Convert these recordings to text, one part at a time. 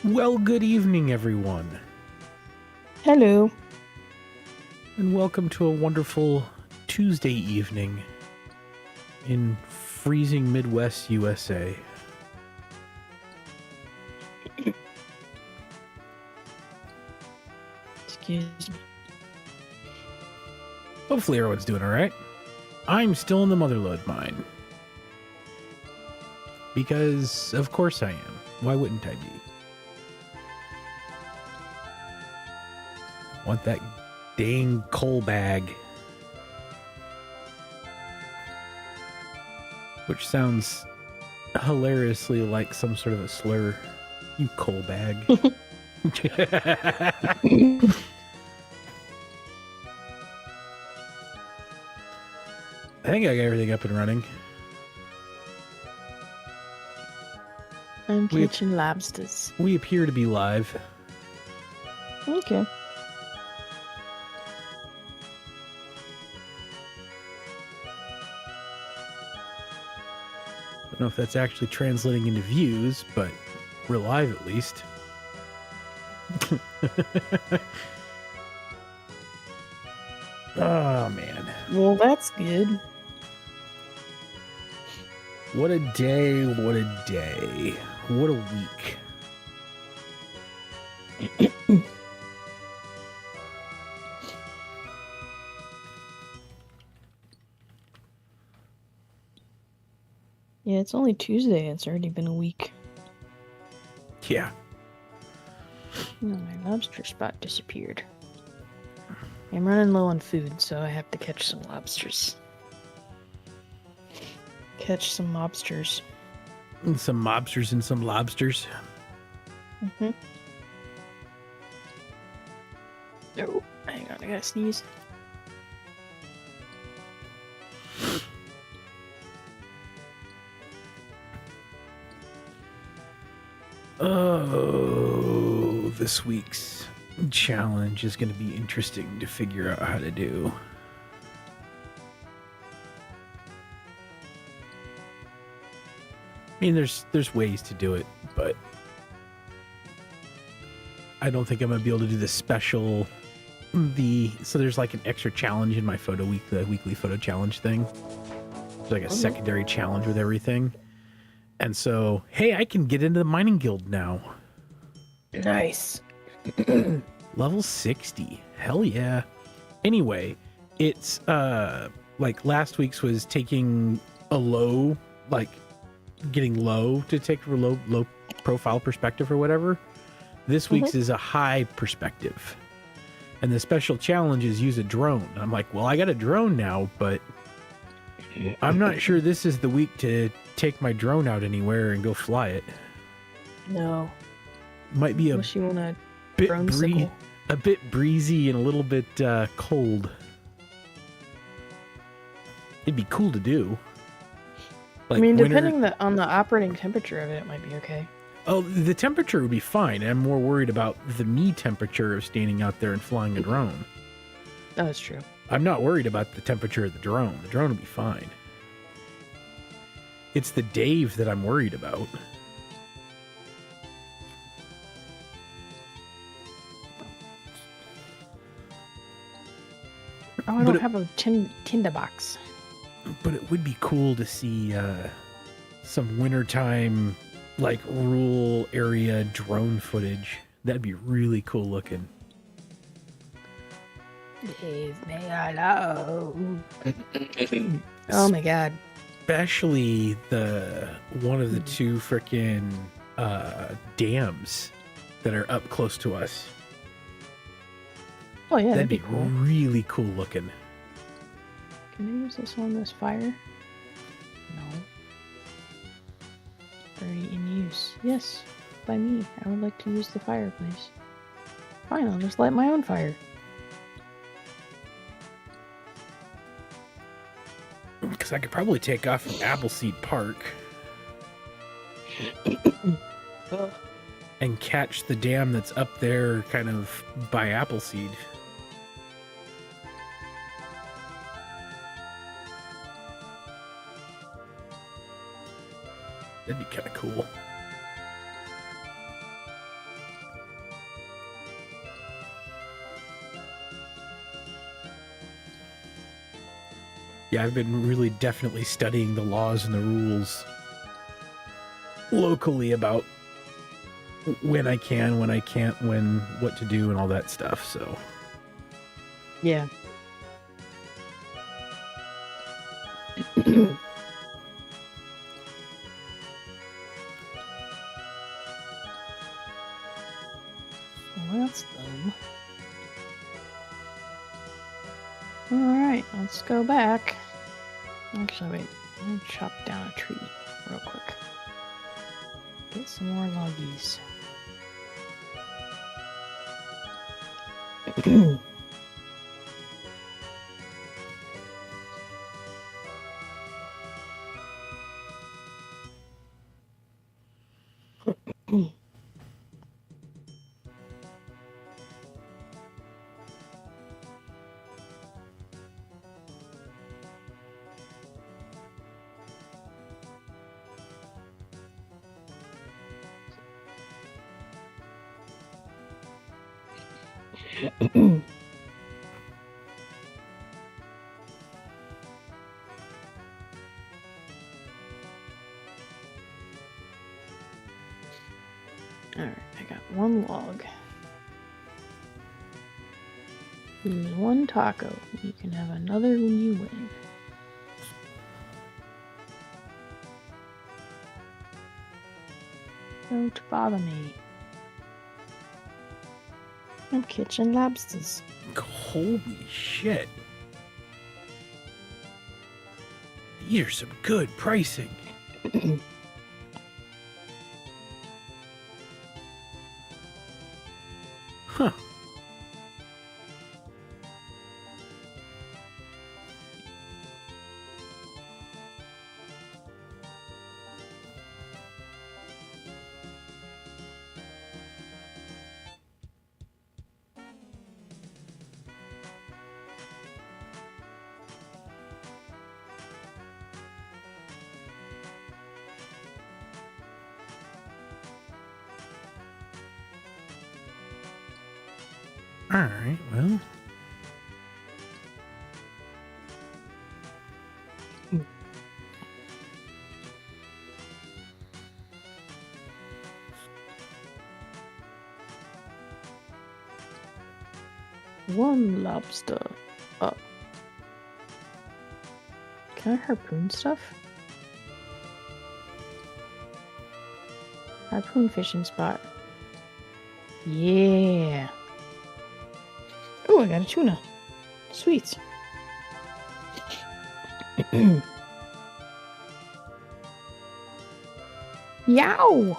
Well, good evening, everyone. Hello. And welcome to a wonderful Tuesday evening in freezing Midwest USA. Excuse me. Hopefully everyone's doing all right. I'm still in the Motherlode mine. Because, of course I am. Why wouldn't I be? Want that dang coal bag. Which sounds hilariously like some sort of a slur. You coal bag. I think I got everything up and running. I'm catching lobsters. We appear to be live. Okay. I don't know if that's actually translating into views, but we're live at least. Oh, man. Well, that's good. What a day, what a day. What a week. Yeah, it's only Tuesday. It's already been a week. Yeah. Oh, my lobster spot disappeared. I'm running low on food, so I have to catch some lobsters. Catch some lobsters. And some mobsters and some lobsters. Mm-hmm. Oh, hang on, I gotta sneeze. Oh, this week's challenge is going to be interesting to figure out how to do. I mean, there's ways to do it, but I don't think I'm going to be able to do the special. So there's like an extra challenge in my photo week, the weekly photo challenge thing. There's like a secondary challenge with everything. And so, hey, I can get into the mining guild now. Nice. Level 60. Hell yeah. Anyway, it's like last week's was taking a low, like getting low to take a low profile perspective or whatever. This week's is a high perspective. And the special challenge is use a drone. I'm like, well, I got a drone now, but I'm not sure this is the week to take my drone out anywhere and go fly it. No. Might be Unless you want a bit drone sickle. a bit breezy and a little bit cold. It'd be cool to do. Like I mean, winter... depending on the operating temperature of it, it might be okay. Oh, the temperature would be fine. I'm more worried about the me temperature of standing out there and flying a drone. Oh, that's true. I'm not worried about the temperature of the drone. The drone will be fine. It's the Dave that I'm worried about. Oh, I don't have a tinderbox. But it would be cool to see some wintertime, like rural area drone footage. That'd be really cool looking. Leave me alone. Oh my god. Especially one of the two frickin' dams that are up close to us. Oh yeah, that'd be cool. Really cool looking. Can I use this on this fire? No. Already in use. Yes, by me. I would like to use the fireplace. Fine, I'll just light my own fire. Because I could probably take off from Appleseed Park and catch the dam that's up there kind of by Appleseed. That'd be kind of cool. Yeah, I've been really definitely studying the laws and the rules locally about when I can, when I can't, what to do and all that stuff, so. Yeah. Well, that's dumb. Alright, let's go back. Actually, wait. I'm gonna chop down a tree real quick. Get some more loggies. Alright, I got one log. Use one taco. You can have another when you win. Don't bother me. I'm catching lobsters. Holy shit. These are some good pricing. Huh. All right, well. One lobster. Oh. Can I harpoon stuff? Harpoon fishing spot. Yeah. Oh, I got a tuna. Sweet. Yow!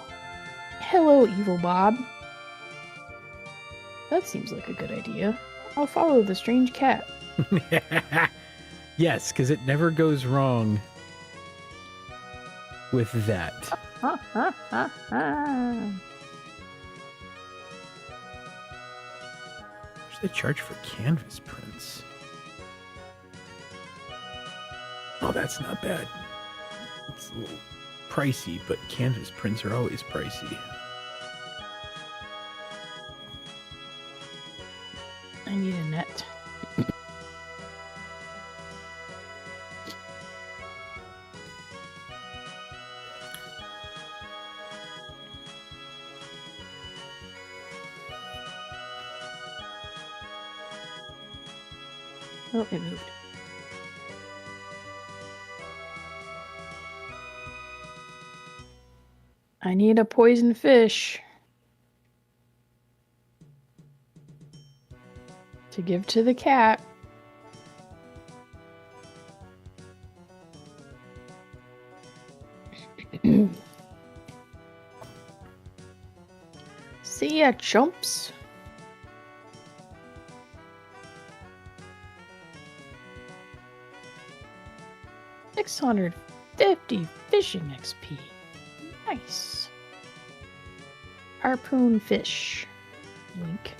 Hello, Evil Bob. That seems like a good idea. I'll follow the strange cat. Yes, because it never goes wrong with that. Ha ha ha ha. What do they charge for canvas prints? Oh, that's not bad. It's a little pricey, but canvas prints are always pricey. I need a net. Oh, it moved. I need a poison fish to give to the cat. See ya, chumps. $650 fishing XP. Nice. Harpoon fish. Wink.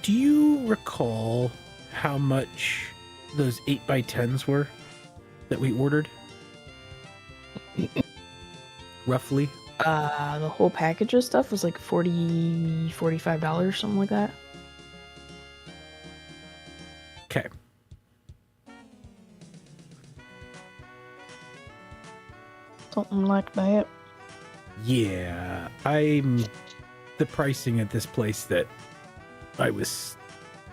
Do you recall how much those 8x10s were that we ordered? Roughly? The whole package of stuff was like $40, $45, something like that. Okay. Something like that. Yeah, the pricing at this place that I'm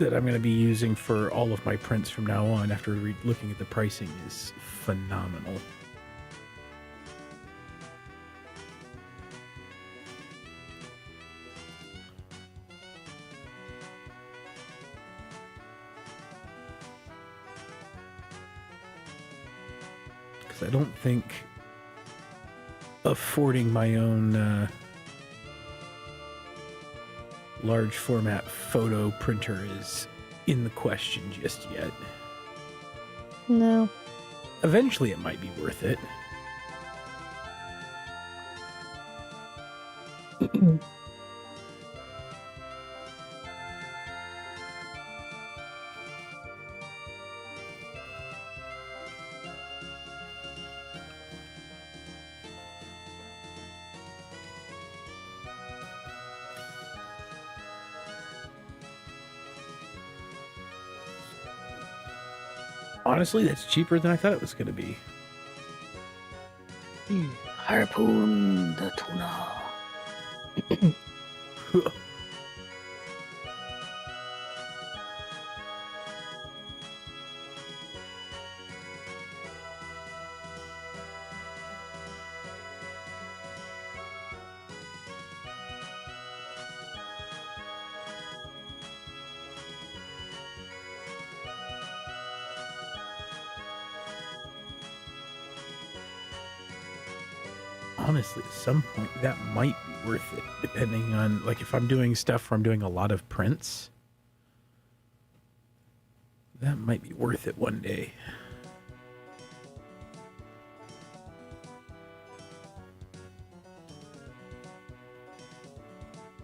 going to be using for all of my prints from now on after looking at the pricing is phenomenal. Because I don't think affording my own large format photo printer is in the question just yet. No. Eventually it might be worth it. Honestly, that's cheaper than I thought it was going to be. Harpoon the tuna. Honestly, at some point that might be worth it, depending on, like, if I'm doing stuff where I'm doing a lot of prints, that might be worth it one day.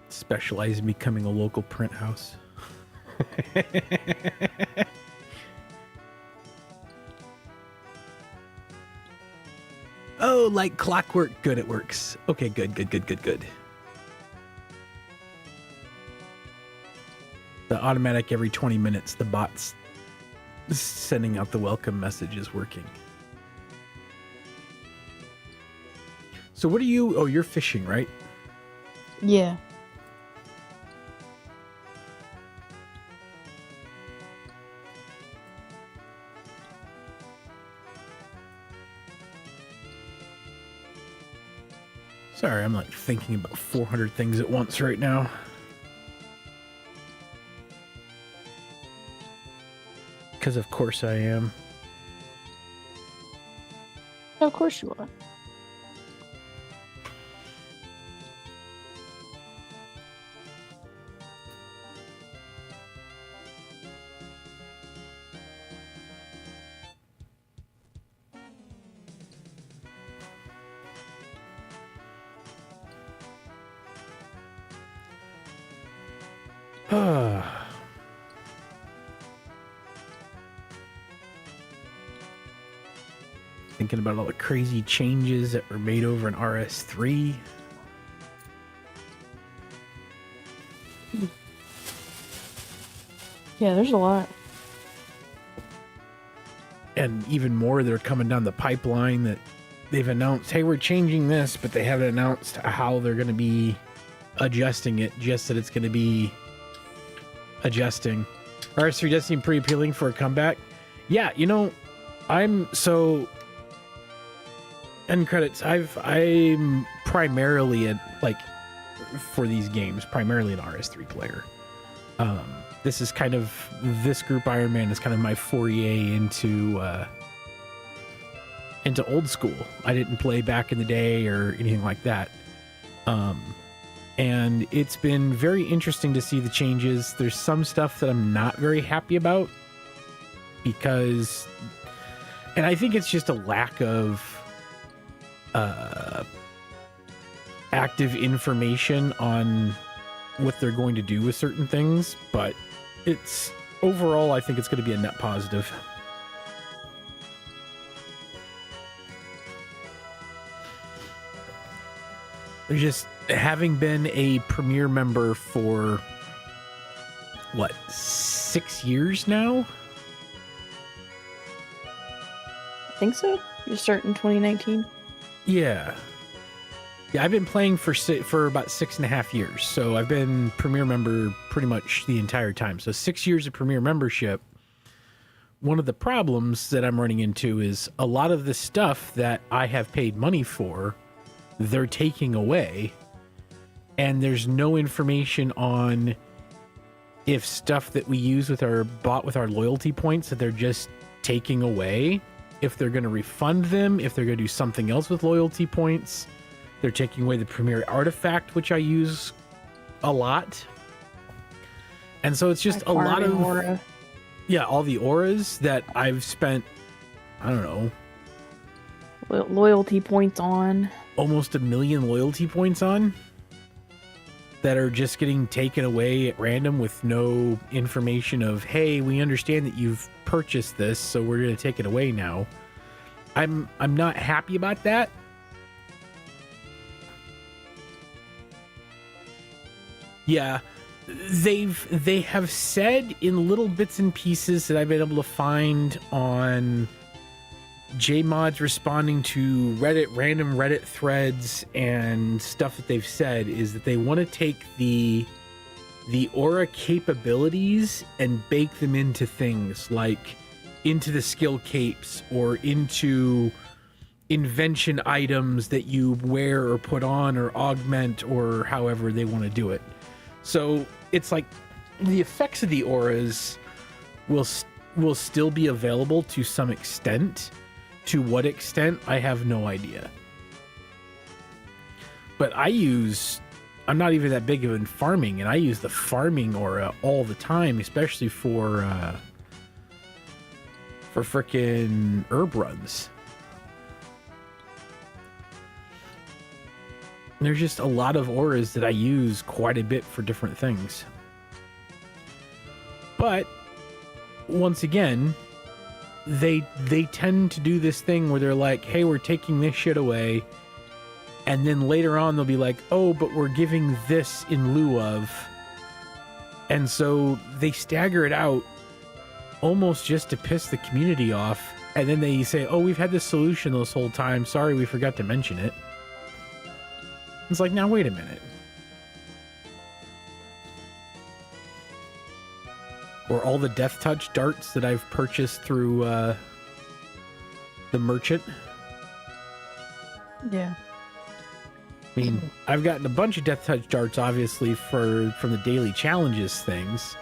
Specialize in becoming a local print house. Oh, like clockwork. Good, it works. Okay, good. The automatic every 20 minutes, the bot's sending out the welcome message is working. So what are you... Oh, you're fishing, right? Yeah. Sorry, I'm like thinking about 400 things at once right now. Because of course I am. Of course you are. Thinking about all the crazy changes that were made over in RS3. Yeah, there's a lot. And even more that are coming down the pipeline that they've announced, hey, we're changing this, but they haven't announced how they're going to be adjusting it, just that it's going to be adjusting. RS3 does seem pretty appealing for a comeback. Yeah, you know, I'm so... End credits. I'm primarily for these games, primarily an RS3 player. This is kind of, this group Ironman is kind of my foray into old school. I didn't play back in the day or anything like that. And it's been very interesting to see the changes. There's some stuff that I'm not very happy about because, and I think it's just a lack of active information on what they're going to do with certain things, but it's overall, I think it's going to be a net positive. There's just, having been a Premier member for what, 6 years now? I think so. You start in 2019. Yeah, I've been playing for about 6.5 years. So I've been Premier member pretty much the entire time. So 6 years of Premier membership. One of the problems that I'm running into is a lot of the stuff that I have paid money for, they're taking away. And there's no information on if stuff that we use bought with our loyalty points that they're just taking away, if they're going to refund them, if they're going to do something else with loyalty points. They're taking away the Premier artifact, which I use a lot. And so it's just a lot of aura. Yeah, all the auras that I've spent, I don't know, Loyalty points on. almost 1 million loyalty points on that are just getting taken away at random with no information of, hey, we understand that you've purchased this, so we're going to take it away now. I'm not happy about that. Yeah, They have said in little bits and pieces that I've been able to find on JMods responding to random Reddit threads and stuff that they've said is that they want to take the aura capabilities and bake them into things like into the skill capes or into invention items that you wear or put on or augment or however they want to do it. So it's like the effects of the auras will still be available to some extent. To what extent, I have no idea. But I'm not even that big of in farming, and I use the farming aura all the time, especially for frickin' herb runs. There's just a lot of auras that I use quite a bit for different things. But once again, they tend to do this thing where they're like, hey, we're taking this shit away. And then later on, they'll be like, oh, but we're giving this in lieu of. And so they stagger it out almost just to piss the community off. And then they say, oh, we've had this solution this whole time. Sorry, we forgot to mention it. It's like, now, wait a minute. Or all the Death Touch darts that I've purchased through the merchant. Yeah. I mean, I've gotten a bunch of Death Touch darts, obviously, from the daily challenges things.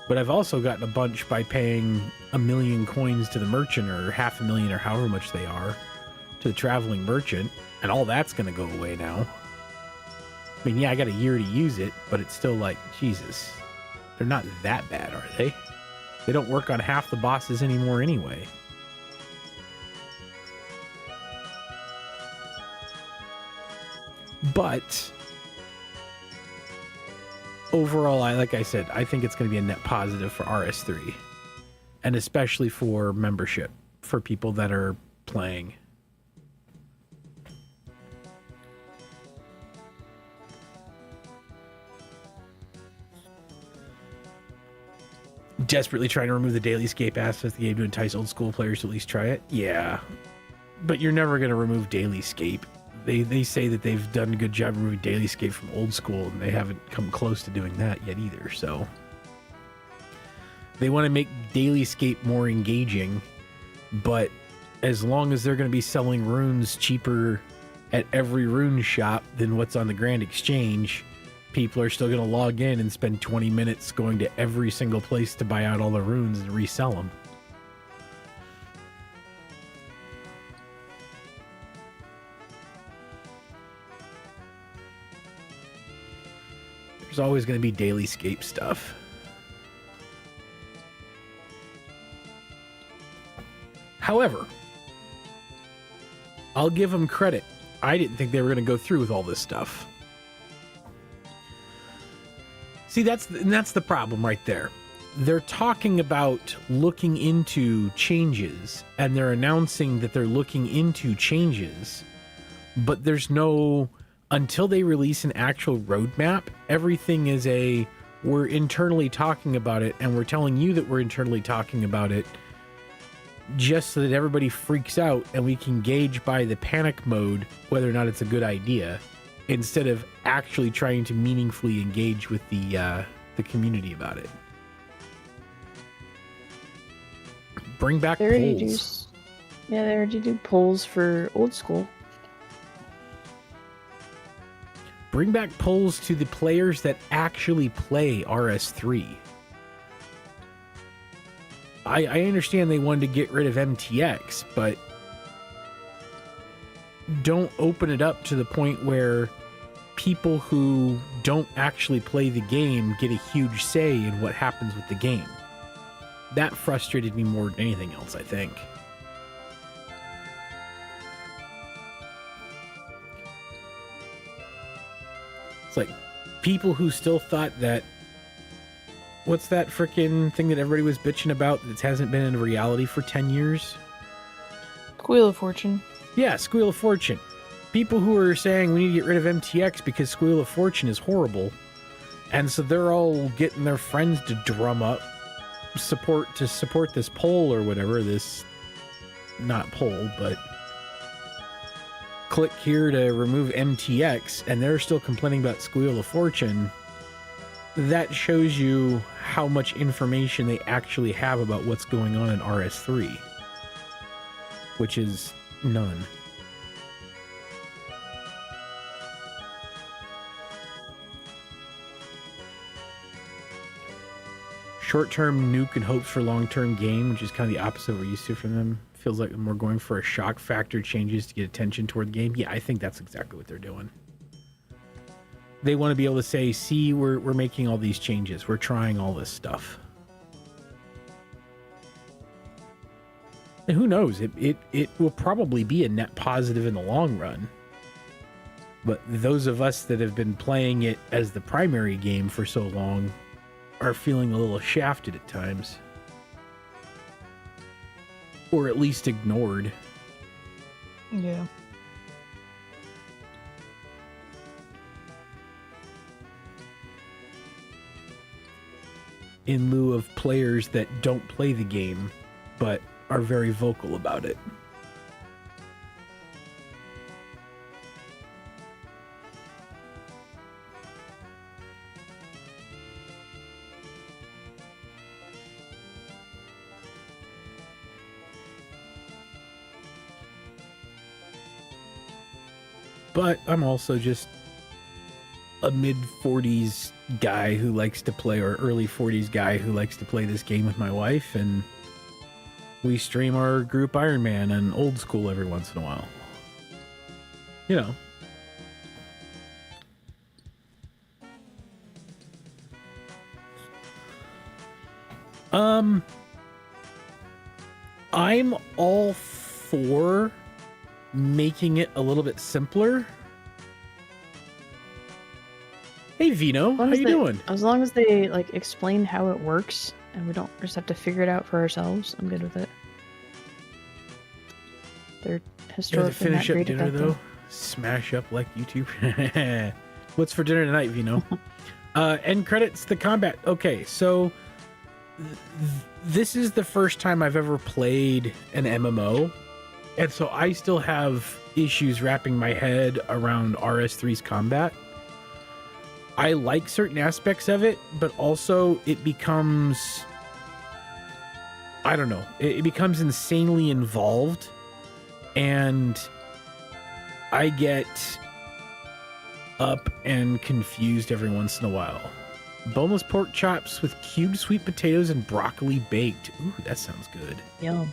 But I've also gotten a bunch by paying 1 million coins to the merchant, or 500,000, or however much they are, to the traveling merchant. And all that's going to go away now. I mean, yeah, I got a year to use it, but it's still like, Jesus. They're not that bad, are they? They don't work on half the bosses anymore anyway. But overall, like I said, I think it's going to be a net positive for RS3. And especially for membership, for people that are playing. Desperately trying to remove the daily escape aspect of the game to entice old school players to at least try it. Yeah, but you're never going to remove daily escape. They say that they've done a good job removing daily escape from old school, and they haven't come close to doing that yet either. So they want to make daily escape more engaging, but as long as they're going to be selling runes cheaper at every rune shop than what's on the Grand Exchange, people are still going to log in and spend 20 minutes going to every single place to buy out all the runes and resell them. There's always going to be daily escape stuff. However, I'll give them credit. I didn't think they were going to go through with all this stuff. See, that's the problem right there. They're talking about looking into changes, and they're announcing that they're looking into changes, but there's no, until they release an actual roadmap, everything is we're internally talking about it, and we're telling you that we're internally talking about it, just so that everybody freaks out and we can gauge by the panic mode whether or not it's a good idea, instead of actually trying to meaningfully engage with the community about it. Bring back polls. They already do polls for old school. Bring back polls to the players that actually play RS3. I understand they wanted to get rid of MTX, but don't open it up to the point where people who don't actually play the game get a huge say in what happens with the game. That frustrated me more than anything else, I think. It's like people who still thought that, what's that frickin' thing that everybody was bitching about that hasn't been in reality for 10 years? Wheel of Fortune. Yeah, Squeal of Fortune. People who are saying we need to get rid of MTX because Squeal of Fortune is horrible, And so they're all getting their friends to drum up support this poll or whatever, this, not poll, but click here to remove MTX, and they're still complaining about Squeal of Fortune. That shows you how much information they actually have about what's going on in RS3, which is none. Short-term nuke and hopes for long-term gain, which is kind of the opposite of what we're used to from them. Feels like we're going for a shock factor changes to get attention toward the game. Yeah, I think that's exactly what they're doing. They want to be able to say, see, we're making all these changes. We're trying all this stuff. And who knows? It will probably be a net positive in the long run. But those of us that have been playing it as the primary game for so long are feeling a little shafted at times. Or at least ignored. Yeah. In lieu of players that don't play the game, but are very vocal about it. But I'm also just a mid-40s guy who likes to play, or early 40s guy who likes to play this game with my wife, and we stream our group Ironman and old school every once in a while. You know. I'm all for making it a little bit simpler. Hey Vino, how you doing? As long as they like explain how it works and we don't just have to figure it out for ourselves, I'm good with it. They're historically not great at that though. Smash up like YouTube. What's for dinner tonight, Vino? End credits, the combat. Okay, so this is the first time I've ever played an MMO. And so I still have issues wrapping my head around RS3's combat. I like certain aspects of it, but also it becomes, I don't know, it becomes insanely involved, and I get up and confused every once in a while. Boneless pork chops with cubed sweet potatoes and broccoli baked. Ooh, that sounds good. Yum.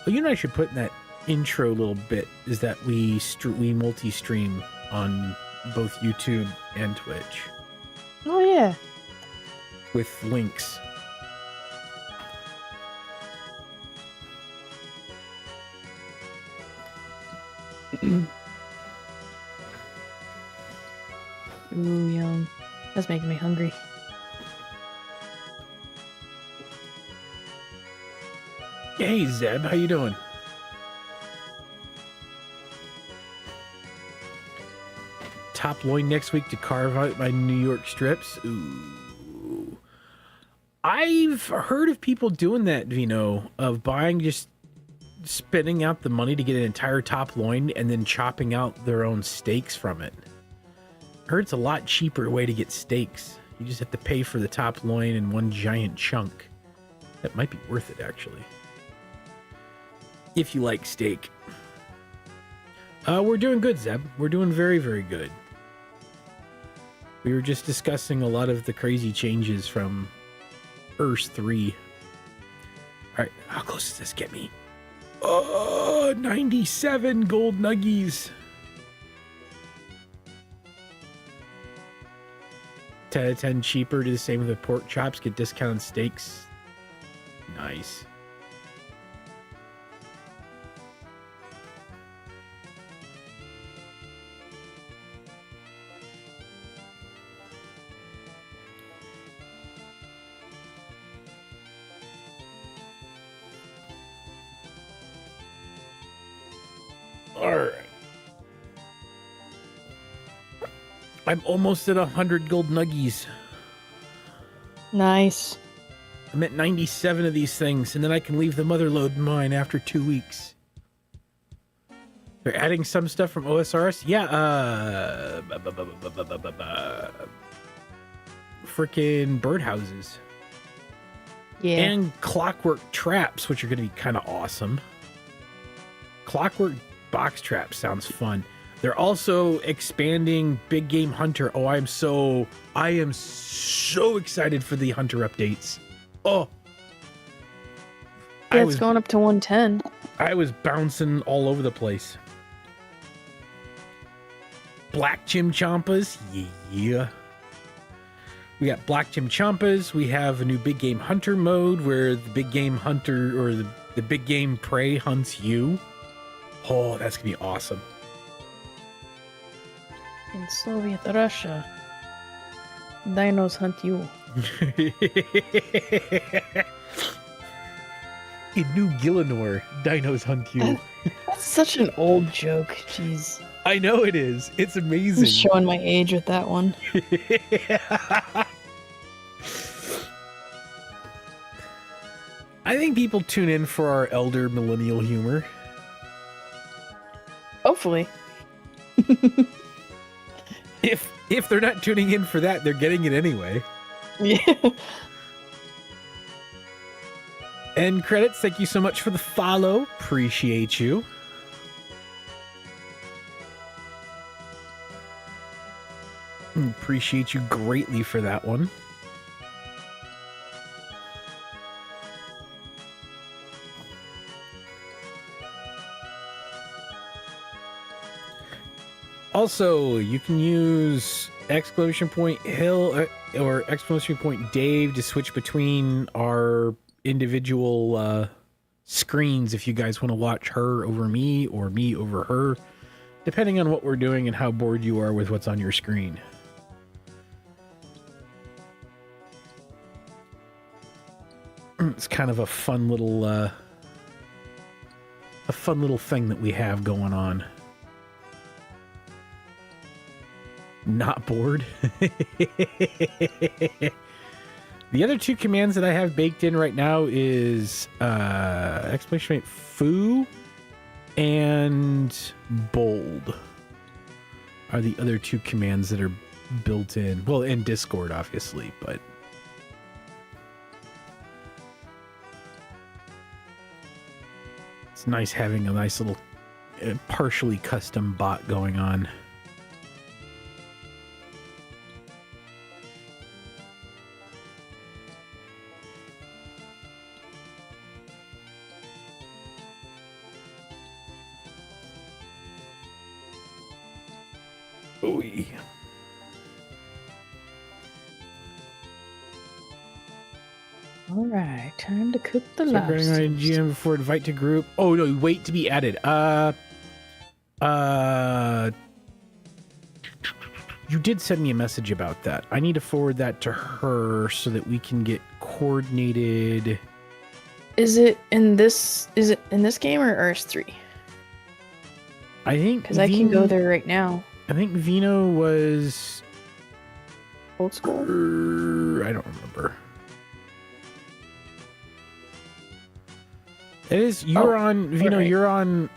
Well, you know, I should put in that intro little bit is that we multi-stream on both YouTube and Twitch. Oh yeah. With links. Ooh, yum. That's making me hungry. Hey Zeb, how you doing? Top loin next week to carve out my New York strips. Ooh. I've heard of people doing that, Vino, of buying, just spending out the money to get an entire top loin and then chopping out their own steaks from it. I heard it's a lot cheaper way to get steaks. You just have to pay for the top loin in one giant chunk. That might be worth it, actually. If you like steak. We're doing good, Zeb. We're doing very, very good. We were just discussing a lot of the crazy changes from Earth 3. Alright, how close does this get me? Oh, 97 gold nuggies. 10 out of 10 cheaper. Do the same with the pork chops. Get discounted steaks. Nice. All right. I'm almost at 100 gold nuggies. Nice. I'm at 97 of these things, and then I can leave the motherlode mine after 2 weeks. They're adding some stuff from OSRS? Yeah, freaking birdhouses. Yeah. And clockwork traps, which are going to be kind of awesome. Clockwork box traps sounds fun. They're also expanding Big Game Hunter. Oh, I am so excited for the Hunter updates. Oh. Yeah, it's going up to 110. I was bouncing all over the place. Black Chimchampas. Yeah. We got Black Chimchampas. We have a new Big Game Hunter mode where the Big Game Hunter or the Big Game Prey hunts you. Oh, that's going to be awesome. In Soviet Russia, dinos hunt you. In New Gillinor, dinos hunt you. That's such an old joke. Jeez. I know it is. It's amazing. I'm showing my age with that one. I think people tune in for our elder millennial humor. Hopefully. If they're not tuning in for that, they're getting it anyway. Yeah. And credits, thank you so much for the follow. Appreciate you. Appreciate you greatly for that one. Also, you can use !Hill or !Dave to switch between our individual screens if you guys want to watch her over me or me over her, depending on what we're doing and how bored you are with what's on your screen. It's kind of a fun little thing that we have going on. Not bored. The other two commands that I have baked in right now is exclamation point foo and bold are the other two commands that are built in. Well, in Discord, obviously, but it's nice having a nice little partially custom bot going on. Oy. All right, time to cook the Separating lobster. my GM before invite to group. Oh no, wait to be added. You did send me a message about that. I need to forward that to her so that we can get coordinated. Is it in this game or RS3? I think Because I can go there right now. I think Vino was Old school. I don't remember. It is you're on Vino. Right. You're on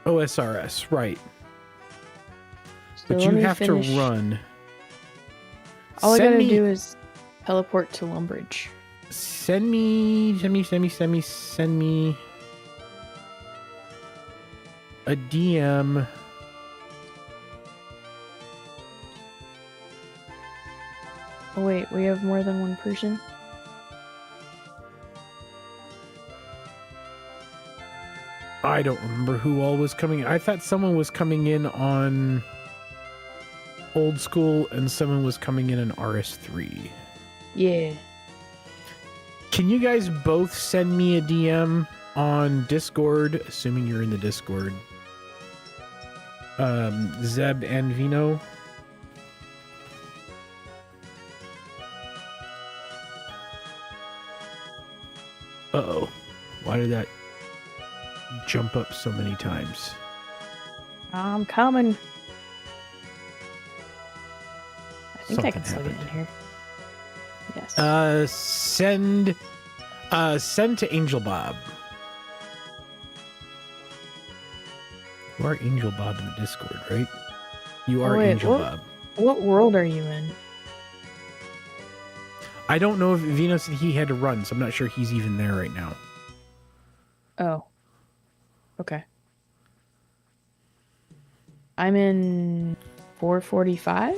OSRS, right? So But let you me have finish. to run. All I Send gotta me- do is teleport to Lumbridge. Send me a DM. Oh wait, we have more than one person? I don't remember who all was coming. I thought someone was coming in on old school and someone was coming in on RS3. Yeah. Can you guys both send me a DM on Discord, assuming you're in the Discord? Zeb and Vino. Uh-oh. Why did that jump up so many times? I'm coming. I think I Something can still get in happened. here. Yes. Send to Angel Bob. You are Angel Bob in the Discord, right? You are wait, Angel Bob. What world are you in? I don't know if Vino said he had to run, so I'm not sure he's even there right now. Oh. Okay. I'm in 445?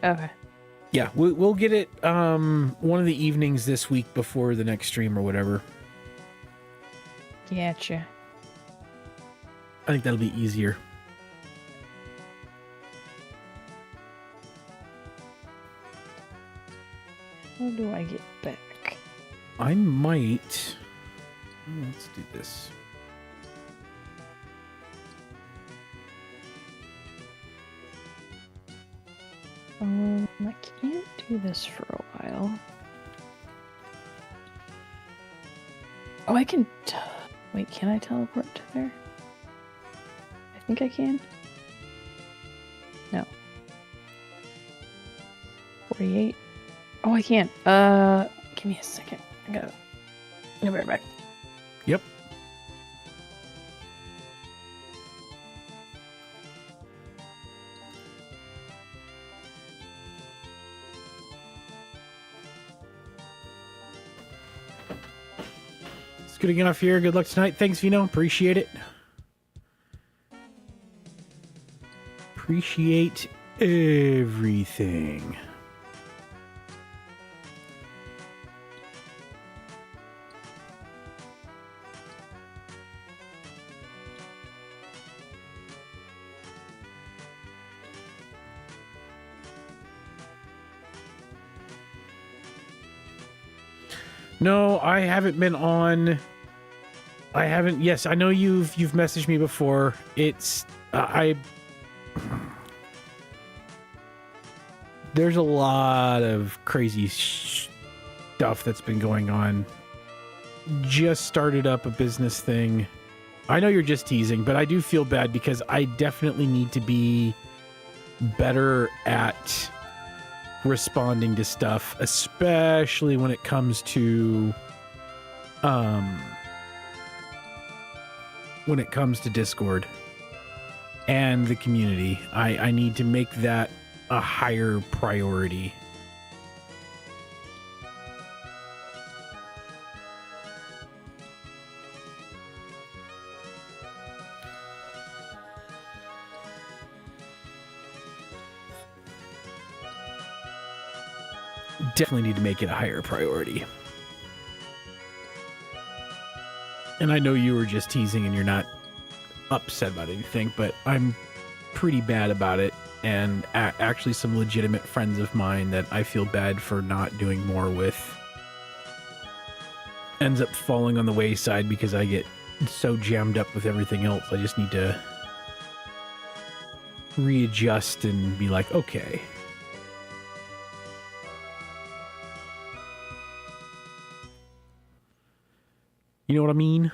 Okay. Yeah, we'll get it one of the evenings this week before the next stream or whatever. Gotcha. I think that'll be easier. How do I get back? I might... Let's do this. I can't do this for a while. Oh, I can... Wait, can I teleport to there? I think I can. No. 48. Oh, I can. Give me a second. I'll be right back. Yep. It's good to get off here. Good luck tonight. Thanks, Vino. Appreciate it. Appreciate everything. No, I haven't been on. I haven't. Yes, I know you've messaged me before. It's there's a lot of crazy stuff that's been going on. Just started up a business thing. I know you're just teasing, but I do feel bad because I definitely need to be better at responding to stuff, especially when it comes to Discord and the community. I need to make that a higher priority. Definitely need to make it a higher priority. And I know you were just teasing and you're not upset about anything, but I'm pretty bad about it. And actually some legitimate friends of mine that I feel bad for not doing more with ends up falling on the wayside because I get so jammed up with everything else. I just need to readjust and be like, okay. You know what I mean?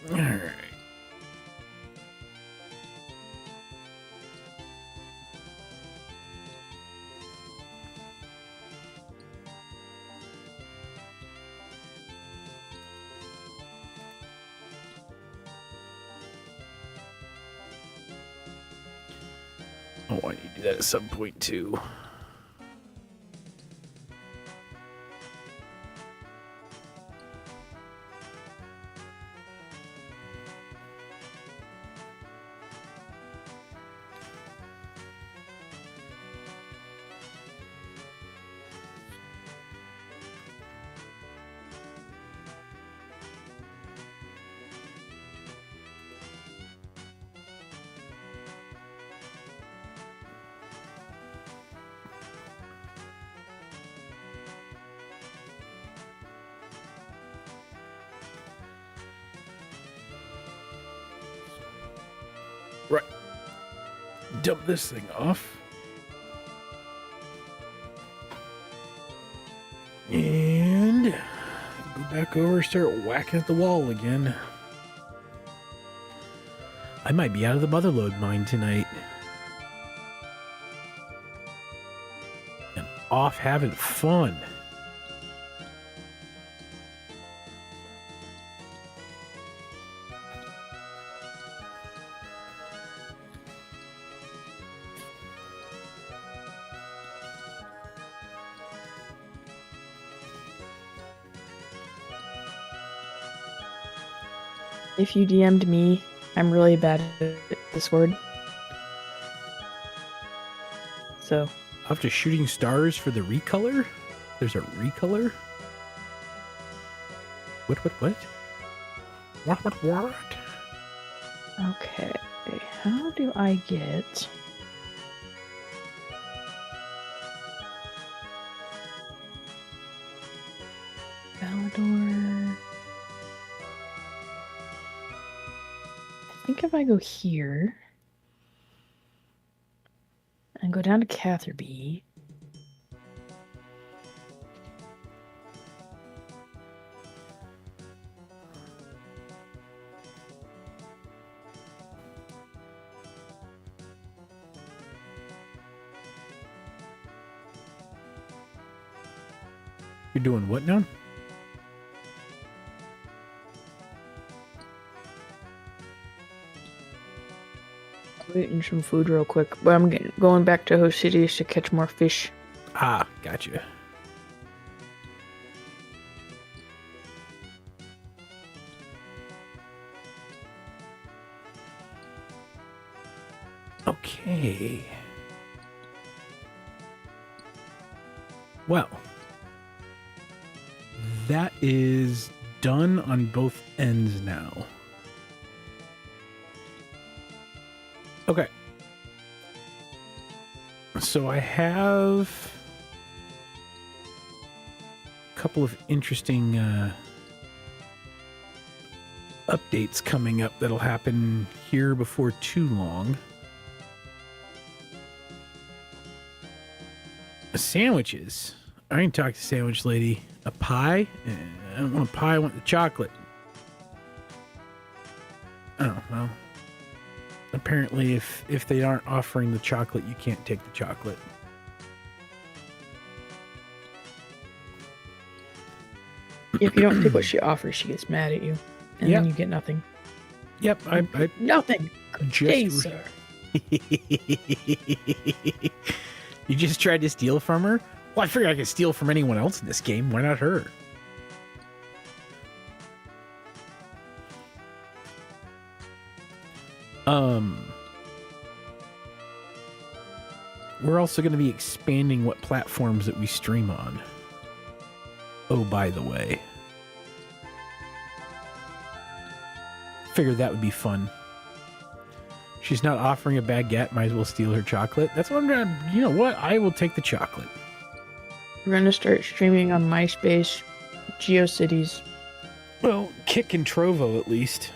All right. Oh, I need to do that at some point too. Right. Dump this thing off. And go back over, start whacking at the wall again. I might be out of the motherlode mine tonight. And off having fun. If you DM'd me, I'm really bad at this word. So. After shooting stars for the recolor? There's a recolor? What? What? Okay. How do I get... Valador... I think if I go here and go down to Catherby, You're doing what now? eating some food real quick, but I'm going back to host cities to catch more fish. Ah, gotcha. Okay. Well, that is done on both ends now. Okay. So I have a couple of interesting updates coming up that'll happen here before too long. Sandwiches. I didn't talk to sandwich lady. A pie? I don't want a pie, I want the chocolate. Oh, well. Apparently, if they aren't offering the chocolate, you can't take the chocolate. If you don't take what she offers, she gets mad at you. And then you get nothing. Yep, I nothing. Hey, sir. You just tried to steal from her? Well, I figured I could steal from anyone else in this game. Why not her? We're also going to be expanding what platforms that we stream on. Oh, by the way. Figured that would be fun. She's not offering a baguette, might as well steal her chocolate. That's what I'm gonna, you know what? I will take the chocolate. We're going to start streaming on MySpace, GeoCities. Well, Kick and Trovo at least.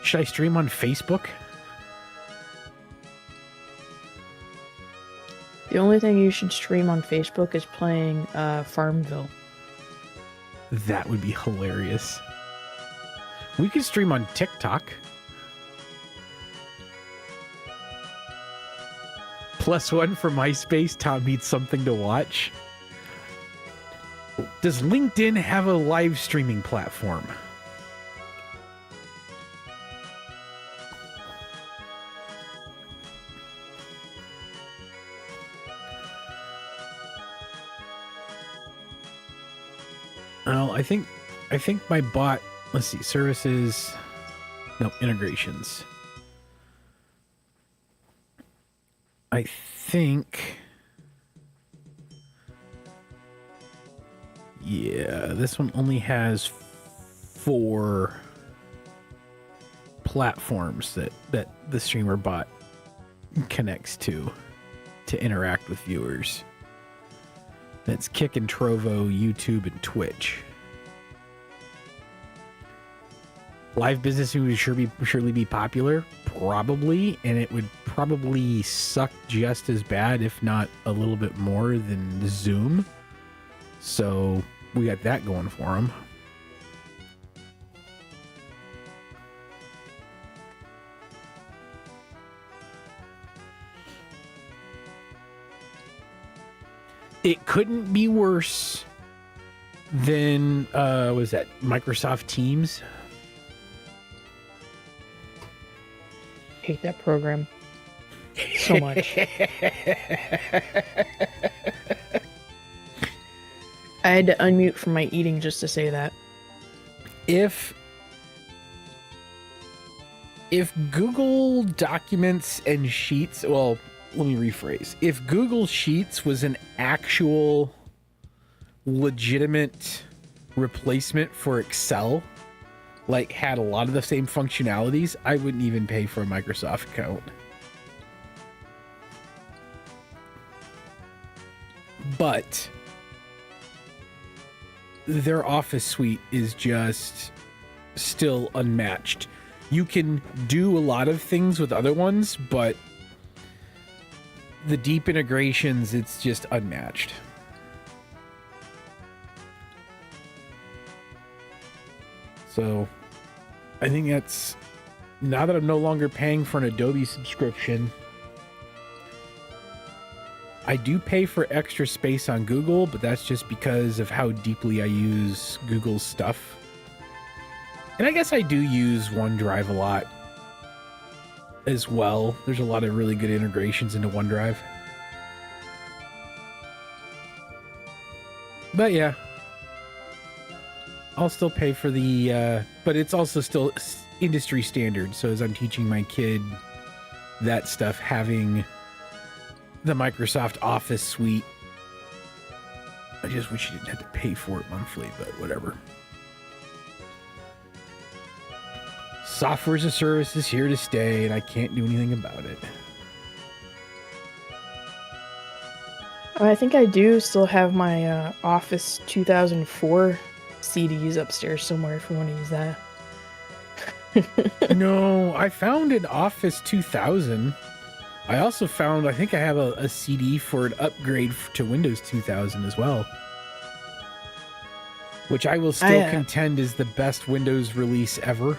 Should I stream on Facebook? The only thing you should stream on Facebook is playing Farmville. That would be hilarious. We could stream on TikTok. +1 for MySpace. Tom needs something to watch. Does LinkedIn have a live streaming platform? Well, I think my bot. Let's see, services. No, integrations. I think. Yeah, this one only has 4 platforms that the streamer bot connects to interact with viewers. That's Kick and Trovo, YouTube, and Twitch. Live business would surely be popular, probably, and it would probably suck just as bad, if not a little bit more, than Zoom. So we got that going for them. It couldn't be worse than was that Microsoft Teams? Hate that program so much. I had to unmute from my eating just to say that. If Google Documents and Sheets, well, let me rephrase. If Google Sheets was an actual legitimate replacement for Excel, like had a lot of the same functionalities, I wouldn't even pay for a Microsoft account. But their Office suite is just still unmatched. You can do a lot of things with other ones, but the deep integrations, it's just unmatched. So I think that's, now that I'm no longer paying for an Adobe subscription, I do pay for extra space on Google, but that's just because of how deeply I use Google's stuff. And I guess I do use OneDrive a lot as well. There's a lot of really good integrations into OneDrive. But yeah, I'll still pay for the, but it's also still industry standard. So as I'm teaching my kid that stuff, having the Microsoft Office suite, I just wish you didn't have to pay for it monthly, but whatever. Software as a service is here to stay, and I can't do anything about it. I think I do still have my Office 2004 CDs upstairs somewhere if you want to use that. No, I found an Office 2000. I also found, I think I have a CD for an upgrade to Windows 2000 as well. Which I will still contend is the best Windows release ever.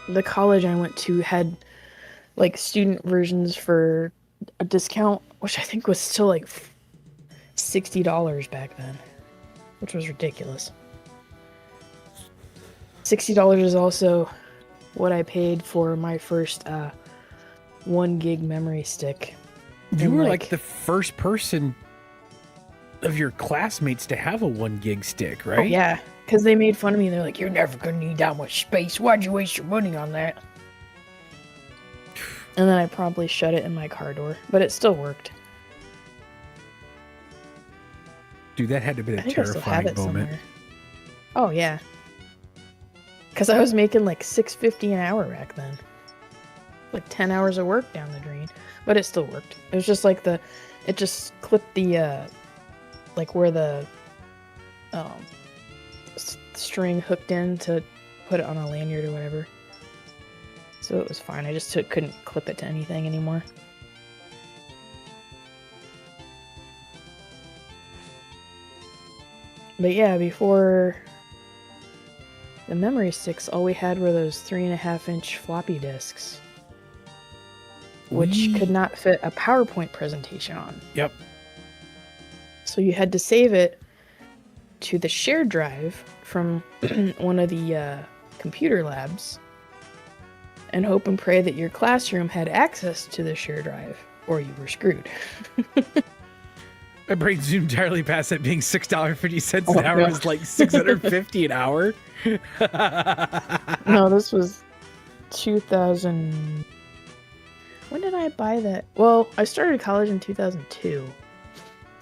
The college I went to had like student versions for a discount, which I think was still like $60 back then, which was ridiculous. $60 is also what I paid for my first 1 gig memory stick. You were like the first person of your classmates to have a 1 gig stick, right? Oh, yeah, because they made fun of me. They're like, "You're never going to need that much space. Why'd you waste your money on that?" And then I promptly shut it in my car door, but it still worked. Dude, that had to be a terrifying moment. Somewhere. Oh, yeah. Because I was making like $6.50 an hour back then. Like 10 hours of work down the drain. But it still worked. It was just like it just clipped the, like where the string hooked in to put it on a lanyard or whatever. So it was fine. I just couldn't clip it to anything anymore. But yeah, before the memory sticks, all we had were those 3.5-inch floppy disks, which could not fit a PowerPoint presentation on. Yep. So you had to save it to the shared drive from one of the computer labs and hope and pray that your classroom had access to the shared drive, or you were screwed. My brain zoomed entirely past that being $6.50 Oh, an hour no. was like $650 an hour. No, this was 2000. When did I buy that? Well, I started college in 2002.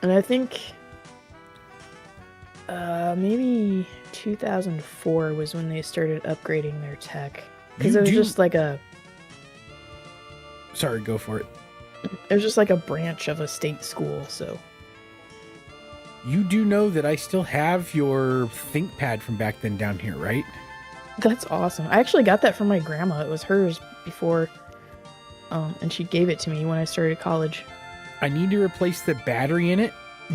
And I think maybe 2004 was when they started upgrading their tech. Because it was just like a... Sorry, go for it. It was just like a branch of a state school, so... You do know that I still have your ThinkPad from back then down here, right? That's awesome. I actually got that from my grandma. It was hers before, and she gave it to me when I started college. I need to replace the battery in it,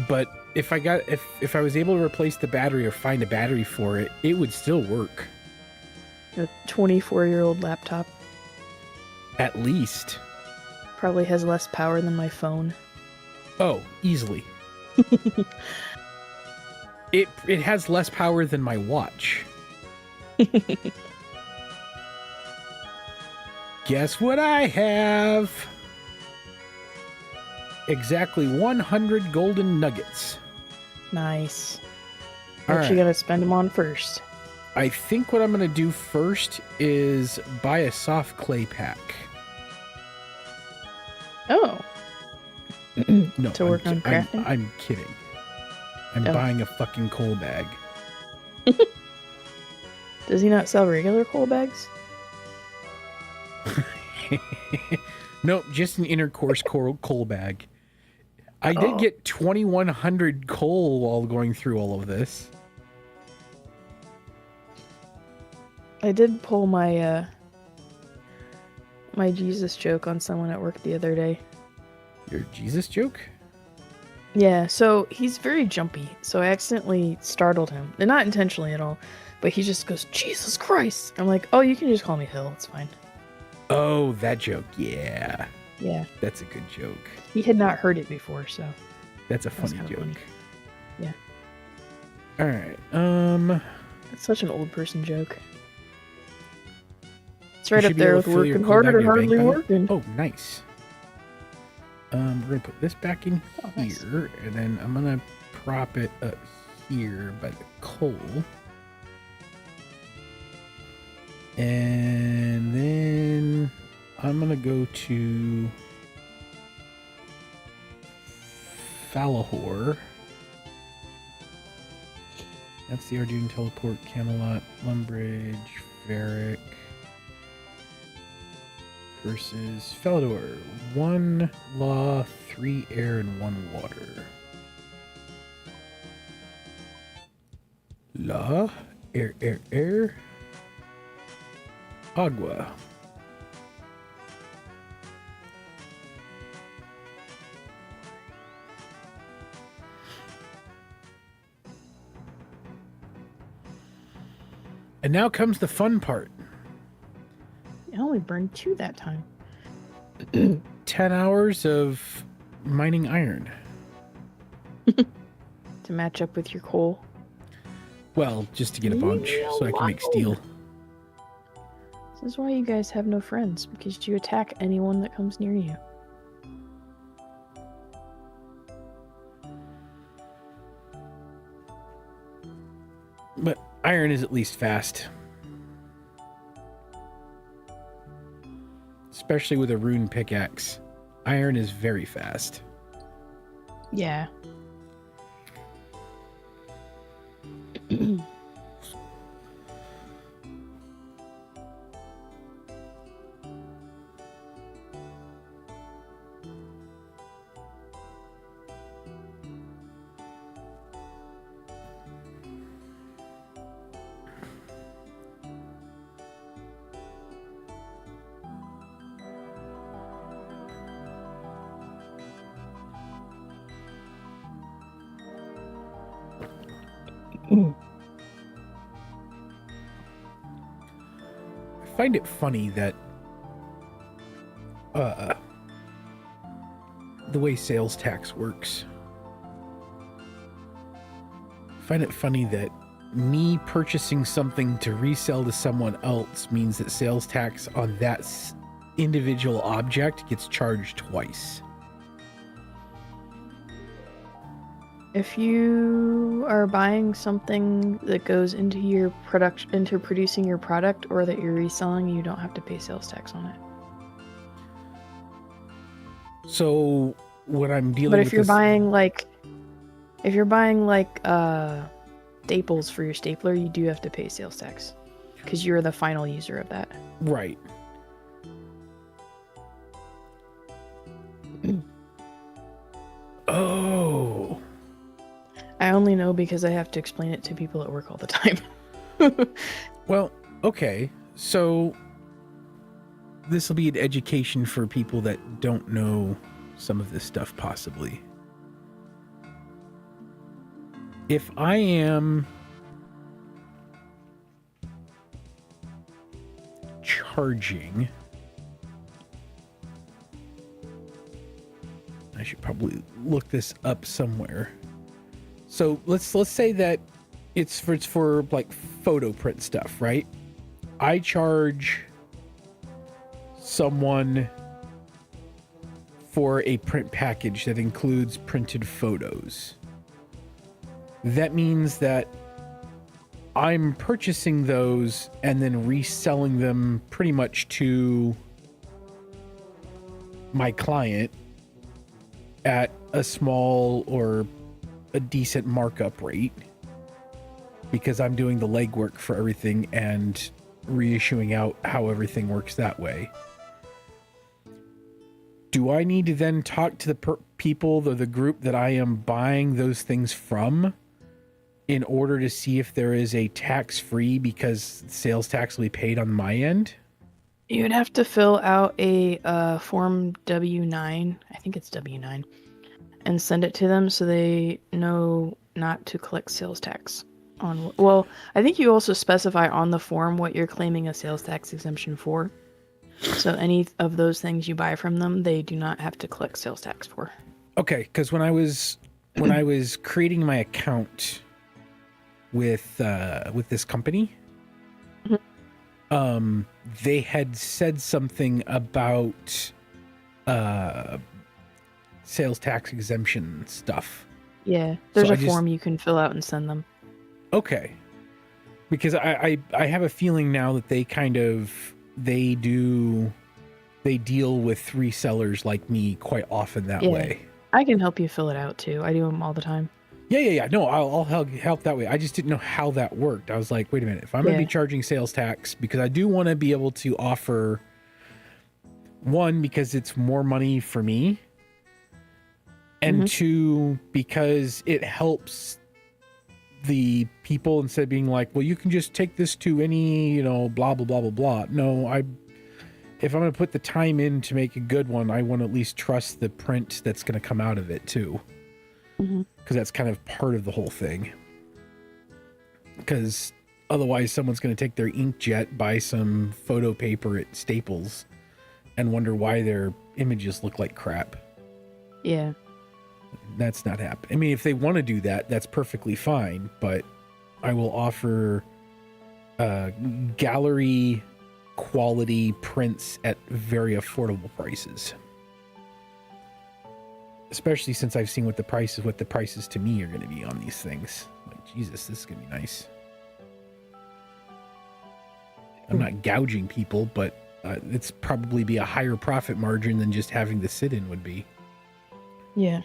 but if I was able to replace the battery or find a battery for it, it would still work. A 24-year-old laptop At least. probably has less power than my phone. Oh, easily. It has less power than my watch. Guess what I have? Exactly 100 golden nuggets. Nice. All What you gotta spend them on first? I think what I'm going to do first is buy a soft clay pack. Oh. No, To work on crafting? I'm kidding. I'm Oh. buying a fucking coal bag. Does he not sell regular coal bags? Nope, just an intercourse coal bag. I did get 2,100 coal while going through all of this. I did pull my my Jesus joke on someone at work the other day. Your Jesus joke? Yeah, so he's very jumpy, so I accidentally startled him. And not intentionally at all, but he just goes, Jesus Christ! I'm like, oh, you can just call me Hill, it's fine. Oh, that joke. Yeah. Yeah. That's a good joke. He had not heard it before, so... That's a That's funny kinda joke. funny. Yeah. All right. That's such an old person joke. It's right You up should be there able with to fill your working coal bag hard or in your bank hardly balance. working. Oh, nice. We're gonna put this back in nice. here, and then I'm gonna prop it up here by the coal. And then I'm gonna go to Falahor. That's the Arjun Teleport, Camelot, Lumbridge, Varric versus Falador. 1 law, 3 air, and 1 water. Law, air. Agua. And now comes the fun part. I only burned 2 that time. 10 hours of mining iron. To match up with your coal. Well, just to get a bunch so I can make steel. This is why you guys have no friends, because you attack anyone that comes near you. But iron is at least fast. Especially with a rune pickaxe. Iron is very fast. Yeah. I find it funny that the way sales tax works. I find it funny that me purchasing something to resell to someone else means that sales tax on that individual object gets charged twice. If you are buying something that goes into your production, into producing your product, or that you're reselling, you don't have to pay sales tax on it. So when I'm dealing But with if you're this, buying staples for your stapler, you do have to pay sales tax because you're the final user of that. right? Oh, I only know because I have to explain it to people at work all the time. well, okay. So this will be an education for people that don't know some of this stuff, possibly. If I am charging, I should probably look this up somewhere. So let's say that it's for like photo print stuff, right? I charge someone for a print package that includes printed photos. That means that I'm purchasing those and then reselling them pretty much to my client at a small or a decent markup rate because I'm doing the legwork for everything and reissuing out how everything works that way. Do I need to then talk to the people, the group that I am buying those things from, in order to see if there is a tax-free, because sales tax will be paid on my end? You'd have to fill out a form W9, I think it's W9, and send it to them so they know not to collect sales tax on. Well, I think you also specify on the form what you're claiming a sales tax exemption for. So any of those things you buy from them, they do not have to collect sales tax for. Okay, because when I was creating my account with this company, they had said something about sales tax exemption stuff. Yeah, there's So a form you can fill out and send them. Okay, because I have a feeling now that they deal with resellers like me quite often that way. I can help you fill it out too. I do them all the time. Yeah. No, I'll help that way. I just didn't know how that worked. I was like, wait a minute. If I'm going to be charging sales tax, because I do want to be able to offer, one, because it's more money for me, and two, because it helps the people, instead of being like, well, you can just take this to any, blah, blah, blah, blah, blah. No, if I'm going to put the time in to make a good one, I want to at least trust the print that's going to come out of it too. Because that's kind of part of the whole thing. Because otherwise someone's going to take their inkjet, buy some photo paper at Staples, and wonder why their images look like crap. Yeah. That's not happening. I mean, if they want to do that, that's perfectly fine, but I will offer gallery quality prints at very affordable prices. Especially since I've seen what the prices to me are going to be on these things. Like, Jesus, this is going to be nice. I'm not gouging people, but it's probably be a higher profit margin than just having the sit-in would be. Yeah.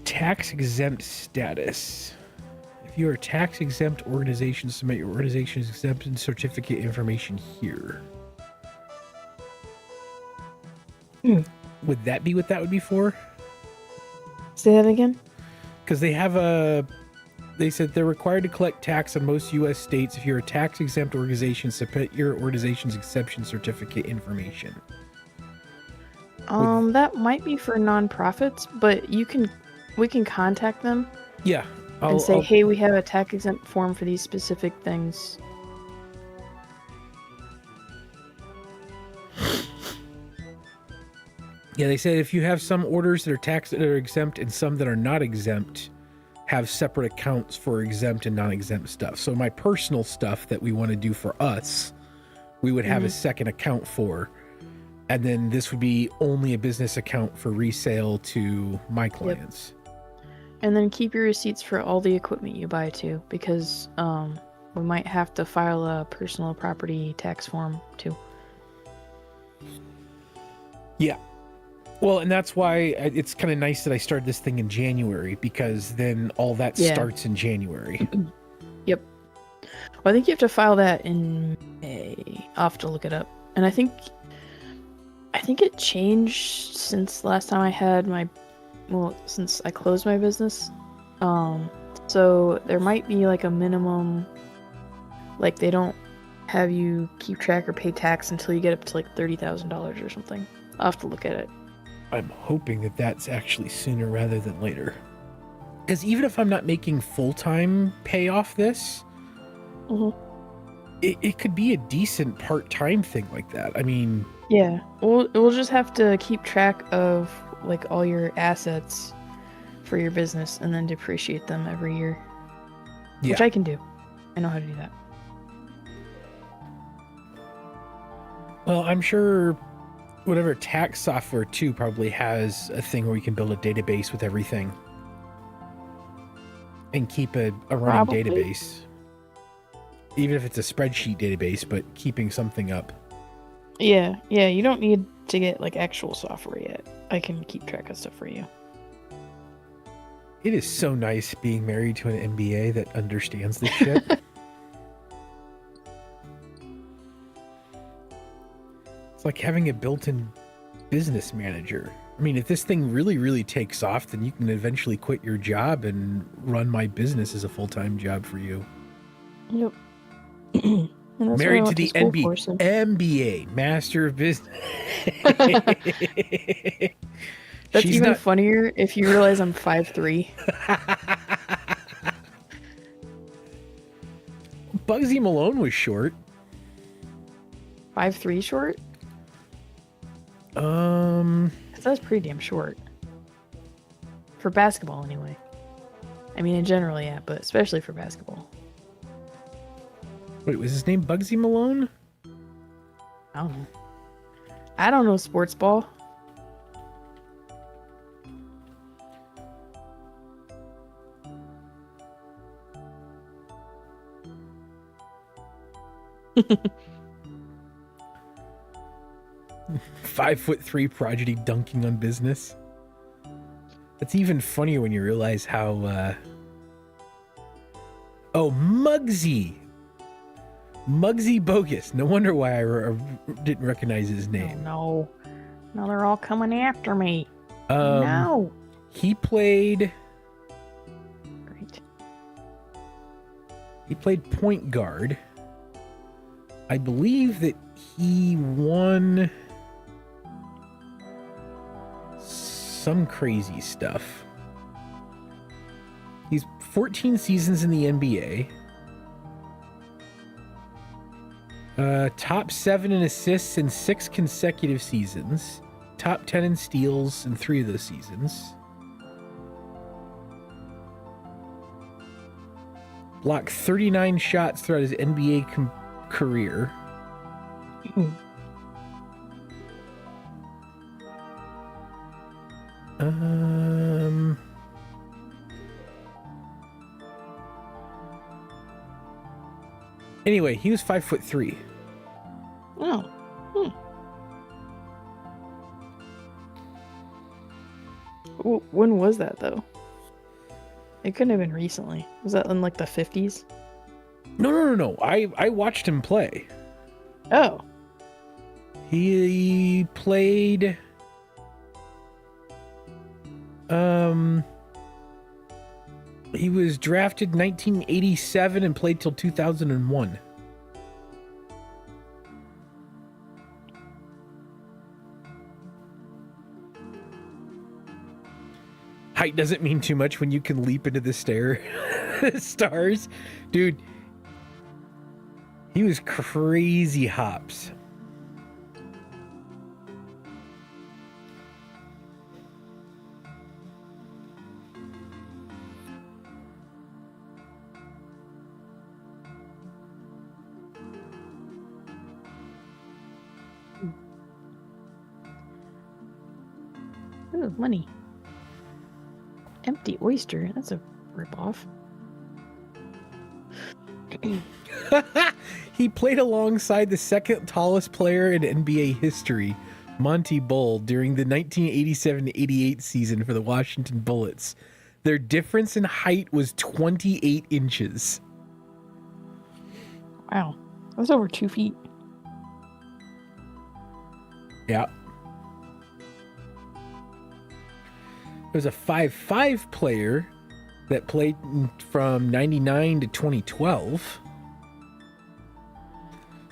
Tax exempt status. If you are a tax exempt organization, submit your organization's exemption certificate information here. Would that be what that would be for? Say that again? because they said they're required to collect tax on most U.S. states. If you're a tax-exempt organization, submit your organization's exemption certificate information. That might be for nonprofits, but we can contact them. Yeah. And say, hey, we have a tax-exempt form for these specific things. Yeah, they said if you have some orders that are exempt and some that are not exempt, have separate accounts for exempt and non-exempt stuff. So my personal stuff that we want to do for us, we would have a second account for, and then this would be only a business account for resale to my clients. Yep. And then keep your receipts for all the equipment you buy too, because we might have to file a personal property tax form too. Yeah. Well, and that's why it's kind of nice that I started this thing in January, because then all that starts in January. Yep. Well, I think you have to file that in May. I'll have to look it up. And I think it changed since last time I had since I closed my business. So there might be like a minimum, like they don't have you keep track or pay tax until you get up to like $30,000 or something. I'll have to look at it. I'm hoping that that's actually sooner rather than later. Because even if I'm not making full-time pay off this, it could be a decent part-time thing like that. I mean... Yeah, we'll just have to keep track of like all your assets for your business and then depreciate them every year. Yeah. Which I can do. I know how to do that. Well, I'm sure... whatever tax software too probably has a thing where you can build a database with everything and keep a running database, even if it's a spreadsheet database, but keeping something up. Yeah, you don't need to get like actual software yet. I can keep track of stuff for you. It is so nice being married to an MBA that understands this shit. It's like having a built-in business manager. I mean, if this thing really, really takes off, then you can eventually quit your job and run my business as a full-time job for you. Yep. Married to the MBA, Master of Business. That's even funnier if you realize I'm 5'3". Bugsy Malone was short. 5'3" short? That's pretty damn short. For basketball, anyway. I mean, in general, yeah, but especially for basketball. Wait, was his name Bugsy Malone? I don't know. I don't know sports ball. "5'3" prodigy dunking on business. That's even funnier when you realize how Muggsy Bogus. No wonder why I didn't recognize his name. Oh, no. Now they're all coming after me. No. He played... Great. He played point guard. I believe that he won some crazy stuff. He's 14 seasons in the NBA. Top 7 in assists in 6 consecutive seasons. Top 10 in steals in 3 of those seasons. Blocked 39 shots throughout his NBA career. Anyway, he was 5'3". Oh. When was that, though? It couldn't have been recently. Was that in, like, the 50s? No. I watched him play. Oh. He played... He was drafted 1987 and played till 2001. Height doesn't mean too much when you can leap into the stars. Dude, he was crazy hops. Ooh, money. Empty oyster. That's a ripoff. He played alongside the second tallest player in NBA history, Monty Bull, during the 1987-88 season for the Washington Bullets. Their difference in height was 28 inches. Wow. That's over 2 feet. Yeah. There's a 5'5" player that played from 99 to 2012.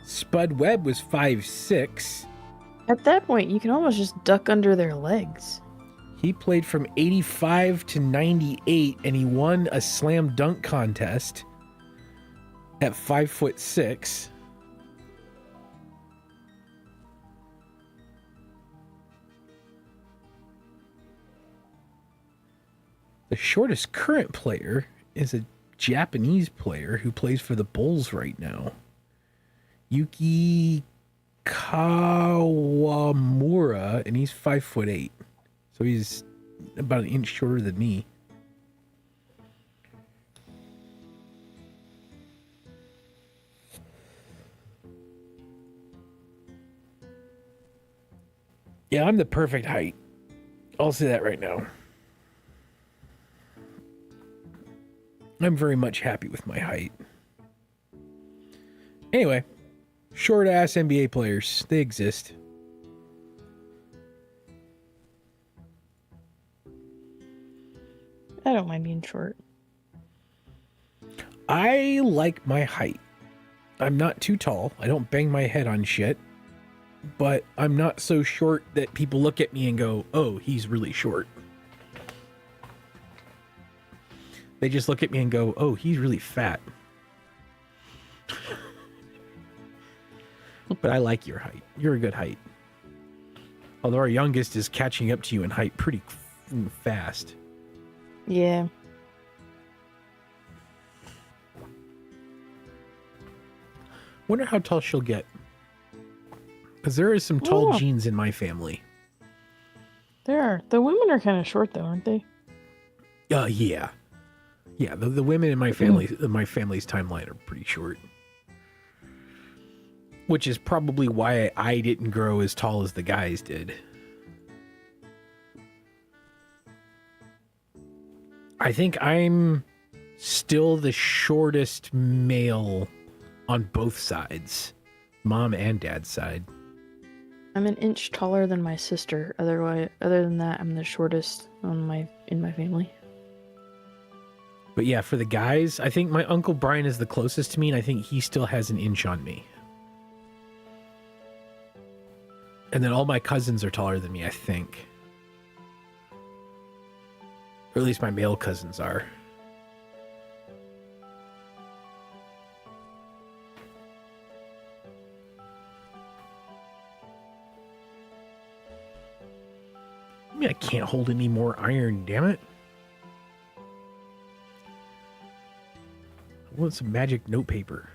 Spud Webb was 5'6". At that point, you can almost just duck under their legs. He played from 85 to 98, and he won a slam dunk contest at 5'6". The shortest current player is a Japanese player who plays for the Bulls right now. Yuki Kawamura, and he's 5'8". So he's about an inch shorter than me. Yeah, I'm the perfect height. I'll say that right now. I'm very much happy with my height. Anyway, short ass NBA players, they exist. I don't mind being short. I like my height. I'm not too tall. I don't bang my head on shit. But I'm not so short that people look at me and go, oh, he's really short. They just look at me and go, oh, he's really fat. But I like your height. You're a good height. Although our youngest is catching up to you in height pretty fast. Yeah. Wonder how tall she'll get. Because there is some tall genes in my family. There are. The women are kind of short, though, aren't they? Yeah. Yeah, the women in my family's timeline are pretty short. Which is probably why I didn't grow as tall as the guys did. I think I'm still the shortest male on both sides. Mom and dad's side. I'm an inch taller than my sister. Other than that, I'm the shortest in my family. But yeah, for the guys, I think my Uncle Brian is the closest to me, and I think he still has an inch on me. And then all my cousins are taller than me, I think. Or at least my male cousins are. I mean, I can't hold any more iron, damn it. I want some magic notepaper.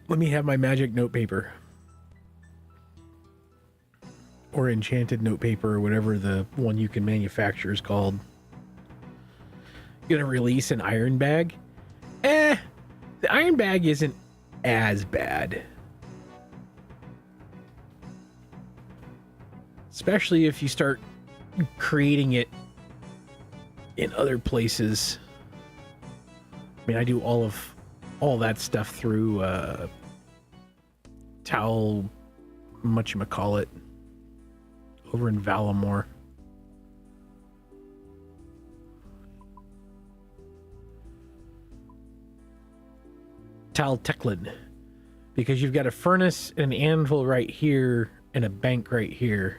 Let me have my magic notepaper. Or enchanted notepaper, or whatever the one you can manufacture is called. Gonna release an iron bag? The iron bag isn't as bad. Especially if you start creating it in other places. I mean, I do all that stuff through Towel, whatchamacallit, over in Valamore. Teclin, because you've got a furnace and an anvil right here and a bank right here,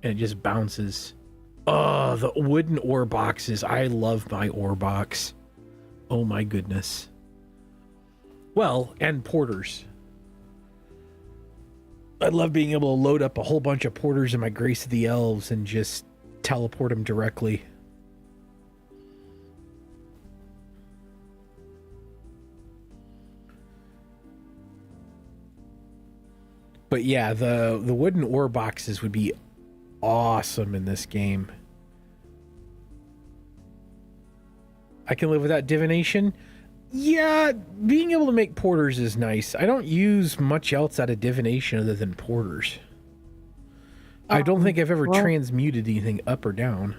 and it just bounces. Oh, the wooden ore boxes. I love my ore box. Oh my goodness. Well, and porters. I love being able to load up a whole bunch of porters in my Grace of the Elves and just teleport them directly. But yeah, the wooden ore boxes would be awesome in this game. I can live without divination. Yeah, being able to make porters is nice. I don't use much else out of divination other than porters. I don't think I've ever transmuted anything up or down.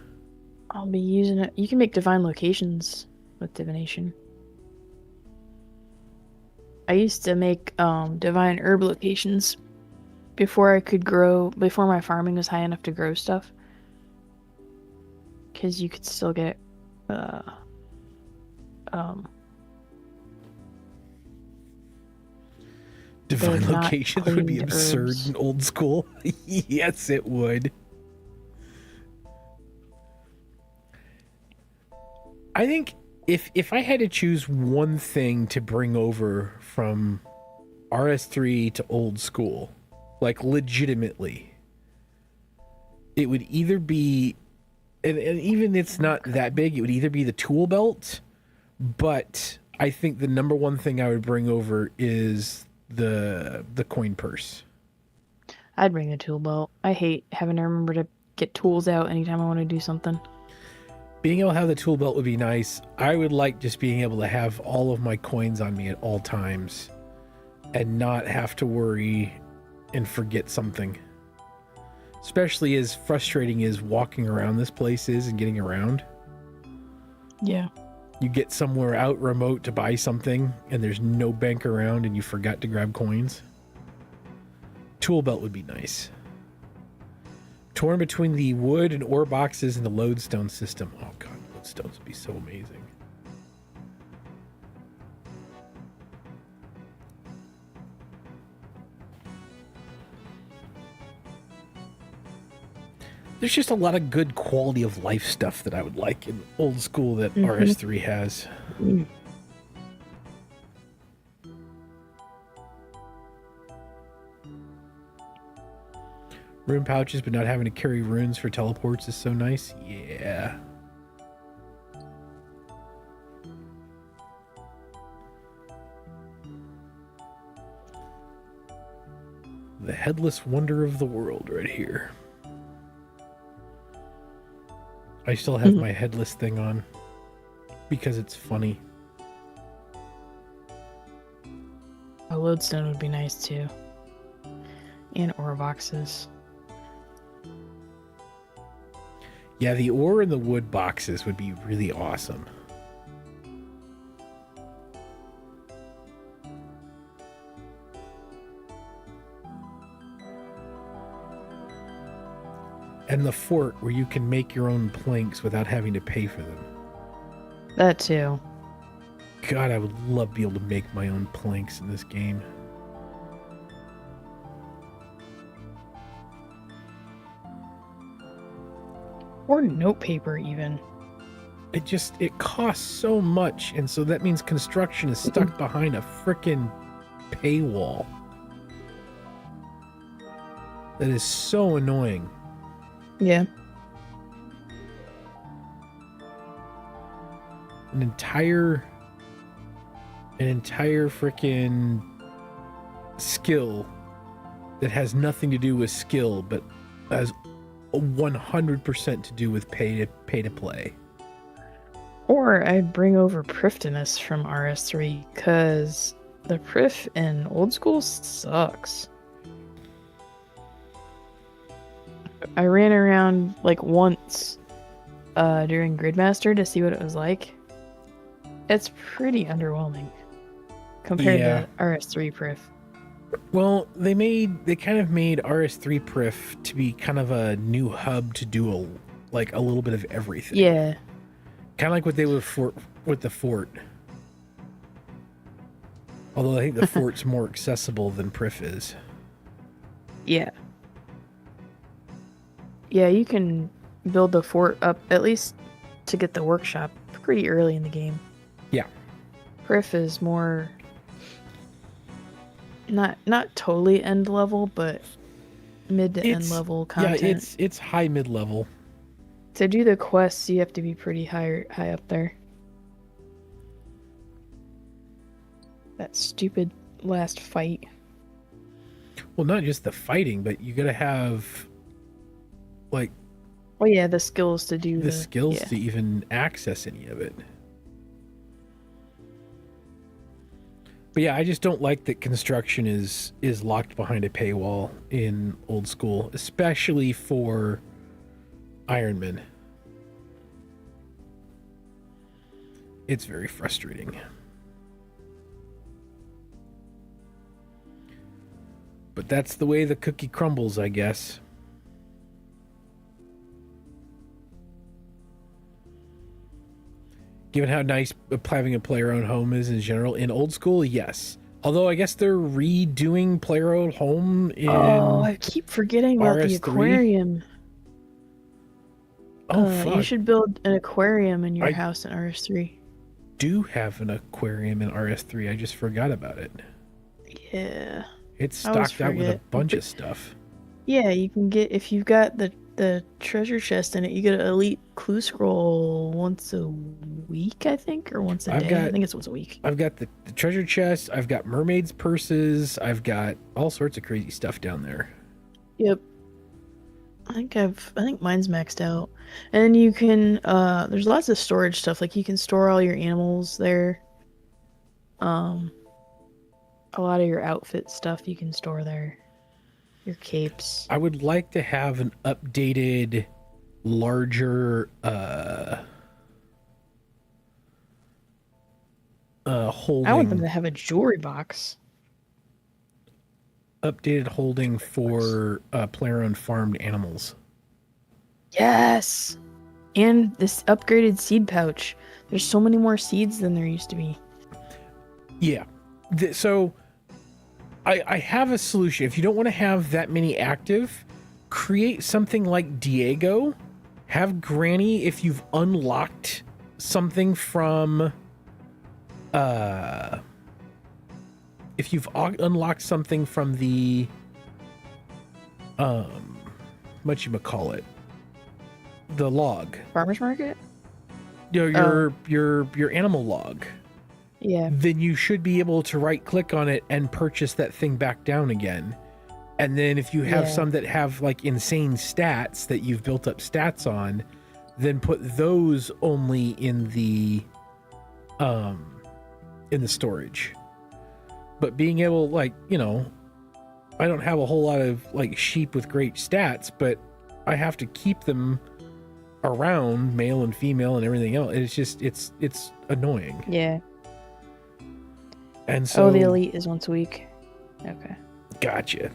I'll be using it. You can make divine locations with divination. I used to make divine herb locations before I could grow, before my farming was high enough to grow stuff. Because you could still get divine locations would be absurd and old school. Yes, it would. I think if I had to choose one thing to bring over from RS3 to old school, like legitimately, it would either be, and even it's not that big, it would either be the tool belt, but I think the number one thing I would bring over is the coin purse. I'd bring the tool belt. I hate having to remember to get tools out anytime I want to do something. Being able to have the tool belt would be nice. I would like just being able to have all of my coins on me at all times and not have to worry and forget something. Especially as frustrating as walking around this place is and getting around. Yeah. You get somewhere out remote to buy something and there's no bank around and you forgot to grab coins. Tool belt would be nice. Torn between the wood and ore boxes and the lodestone system. Oh god, lodestones would be so amazing. There's just a lot of good quality of life stuff that I would like in old school that RS3 has. Rune pouches, but not having to carry runes for teleports is so nice. Yeah. The headless wonder of the world right here. I still have my headless thing on because it's funny. A lodestone would be nice too. And ore boxes. Yeah, the ore and the wood boxes would be really awesome. And the fort where you can make your own planks without having to pay for them. That too. God, I would love to be able to make my own planks in this game. Or notepaper even. It costs so much, and so that means construction is stuck behind a frickin' paywall. That is so annoying. Yeah. An entire frickin' skill that has nothing to do with skill, but has 100% to do with pay to play. Or I'd bring over Priftiness from RS3, because the Prif in old school sucks. I ran around like once during Gridmaster to see what it was like. It's pretty underwhelming compared to RS3 Prif. Well, they kind of made RS3 Prif to be kind of a new hub to do a little bit of everything. Yeah. Kind of like what they were with the fort. Although I think the fort's more accessible than Prif is. Yeah. Yeah, you can build the fort up, at least to get the workshop, pretty early in the game. Yeah. Prif is more... Not totally end level, but mid to end level content. Yeah, it's high mid level. To do the quests, you have to be pretty high up there. That stupid last fight. Well, not just the fighting, but you gotta have, like... Oh yeah, the skills to do the skills to even access any of it. But yeah, I just don't like that construction is locked behind a paywall in old school, especially for Ironman. It's very frustrating. But that's the way the cookie crumbles, I guess. Given how nice having a player-owned home is in general, in old school, yes. Although I guess they're redoing player-owned home in Oh, I keep forgetting about the RS3. aquarium. Oh, fuck. You should build an aquarium in your house in RS3. Do have an aquarium in RS3. I just forgot about it. Yeah. It's stocked out with a bunch of stuff. Yeah, you can get, if you've got the treasure chest in it, you get an elite clue scroll once a week, I think, or once a day. I think it's once a week. I've got the treasure chest. I've got mermaids' purses. I've got all sorts of crazy stuff down there. Yep. I think mine's maxed out. And you can there's lots of storage stuff, like you can store all your animals there. A lot of your outfit stuff you can store there. Your capes. I would like to have an updated, larger holding. I want them to have a jewelry box. Updated holding for player-owned farmed animals. Yes! And this upgraded seed pouch. There's so many more seeds than there used to be. Yeah. So I have a solution. If you don't want to have that many active, create something like Diego. Have Granny, if you've unlocked something from the whatchamacallit, the log. Farmer's market? Your animal log. Yeah. Then you should be able to right click on it and purchase that thing back down again. And then if you have some that have like insane stats that you've built up stats on, then put those only in the storage. But being able, like, you know, I don't have a whole lot of like sheep with great stats, but I have to keep them around, male and female and everything else. It's just it's annoying. Yeah. And so, the elite is once a week. Okay. Gotcha.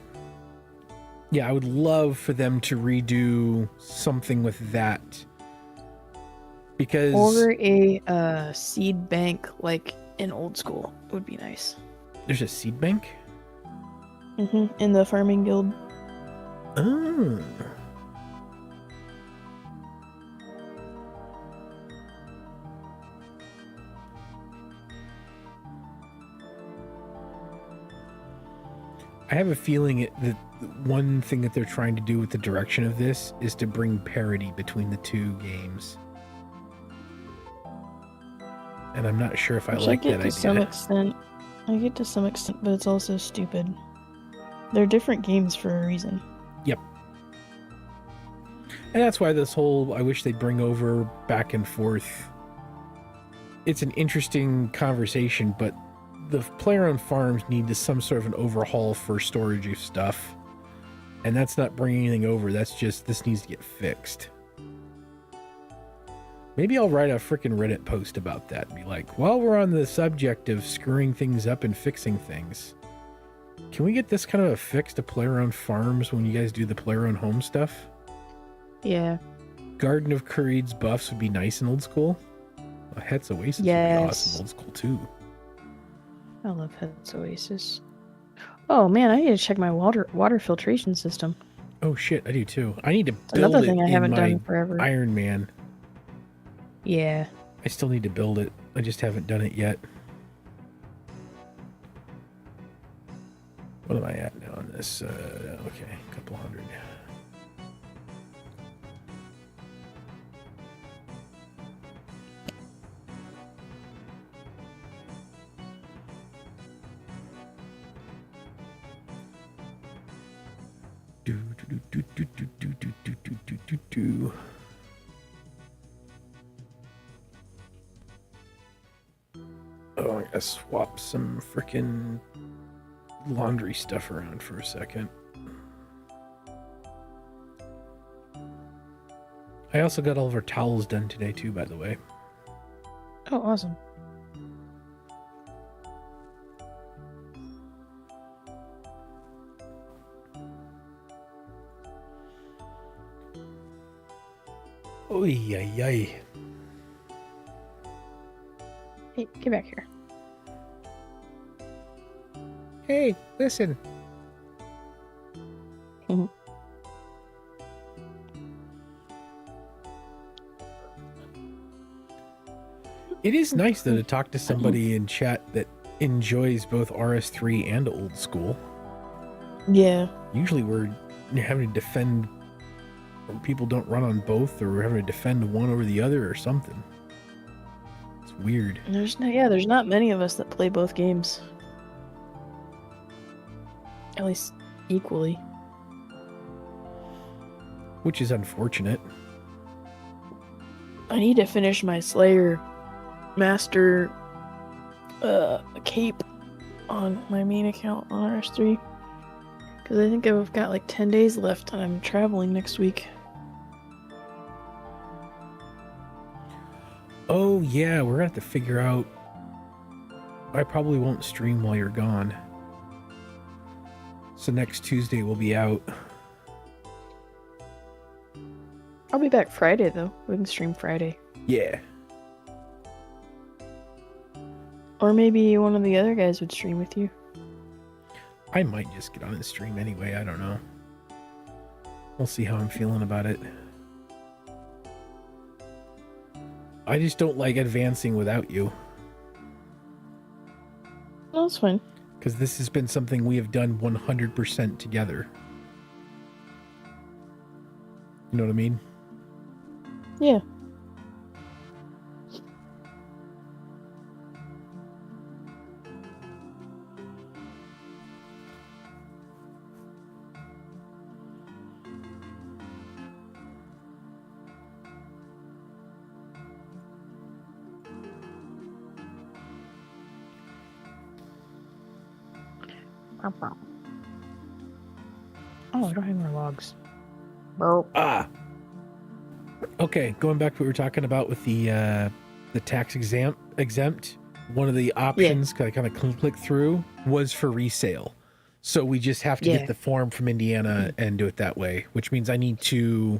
Yeah, I would love for them to redo something with that. Because... Or a seed bank like in old school would be nice. There's a seed bank? Mm-hmm. In the farming guild. Oh. I have a feeling that one thing that they're trying to do with the direction of this is to bring parity between the two games. And I'm not sure if I like that idea. I get to some extent, but it's also stupid. They're different games for a reason. Yep. And that's why this whole, I wish they'd bring over back and forth. It's an interesting conversation, but the player-owned farms need some sort of an overhaul for storage of stuff. And that's not bringing anything over. That's just, this needs to get fixed. Maybe I'll write a freaking Reddit post about that and be like, while we're on the subject of screwing things up and fixing things, can we get this kind of a fix to player-owned farms when you guys do the player-owned home stuff? Yeah. Garden of Khariid's buffs would be nice in old school. Het's Oasis would be awesome in old school too. I love Head's Oasis. Oh man, I need to check my water filtration system. Oh shit, I do too. I need to It's build another it thing I in haven't my done in forever. Ironman. Yeah. I still need to build it. I just haven't done it yet. What am I at now on this? Okay, a couple hundred. Do. Oh, I gotta swap some frickin' laundry stuff around for a second. I also got all of our towels done today too, by the way. Oh, awesome. Oy, ay, ay. Hey, get back here. Hey, listen. Mhm. It is nice though to talk to somebody in chat that enjoys both RS3 and old school. Yeah. Usually we're having to defend, or people don't run on both, or we're having to defend one over the other or something. It's weird. There's not many of us that play both games. At least equally. Which is unfortunate. I need to finish my Slayer Master cape on my main account on RS3. Because I think I've got like 10 days left and I'm traveling next week. Oh yeah, we're gonna have to figure out. I probably won't stream while you're gone. So next Tuesday we'll be out. I'll be back Friday though. We can stream Friday. Yeah. Or maybe one of the other guys would stream with you. I might just get on and stream anyway, I don't know. We'll see how I'm feeling about it. I just don't like advancing without you. No, that's fine. Because this has been something we have done 100% together. You know what I mean? Yeah. Oh, I don't have more logs. Oh. Ah. Okay, going back to what we were talking about with the tax exempt. One of the options, I kind of clicked through, was for resale. So we just have to get the form from Indiana and do it that way, which means I need to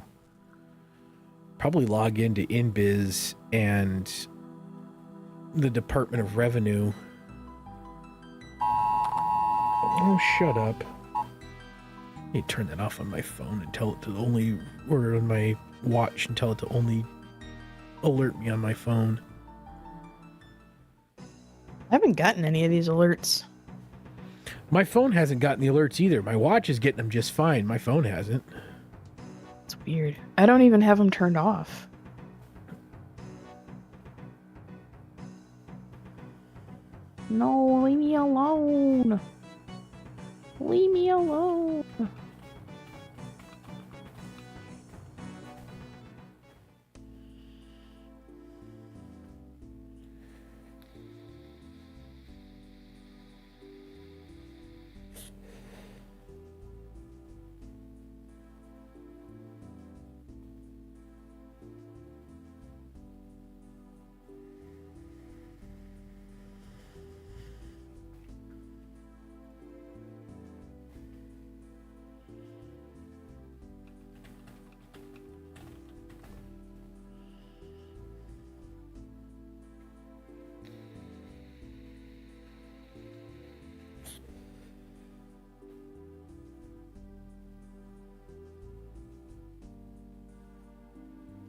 probably log into InBiz and the Department of Revenue. Oh, shut up. I need to turn that off on my phone and tell it to only, or on my watch and tell it to only alert me on my phone. I haven't gotten any of these alerts. My phone hasn't gotten the alerts either. My watch is getting them just fine. My phone hasn't. It's weird. I don't even have them turned off. No, leave me alone. Leave me alone.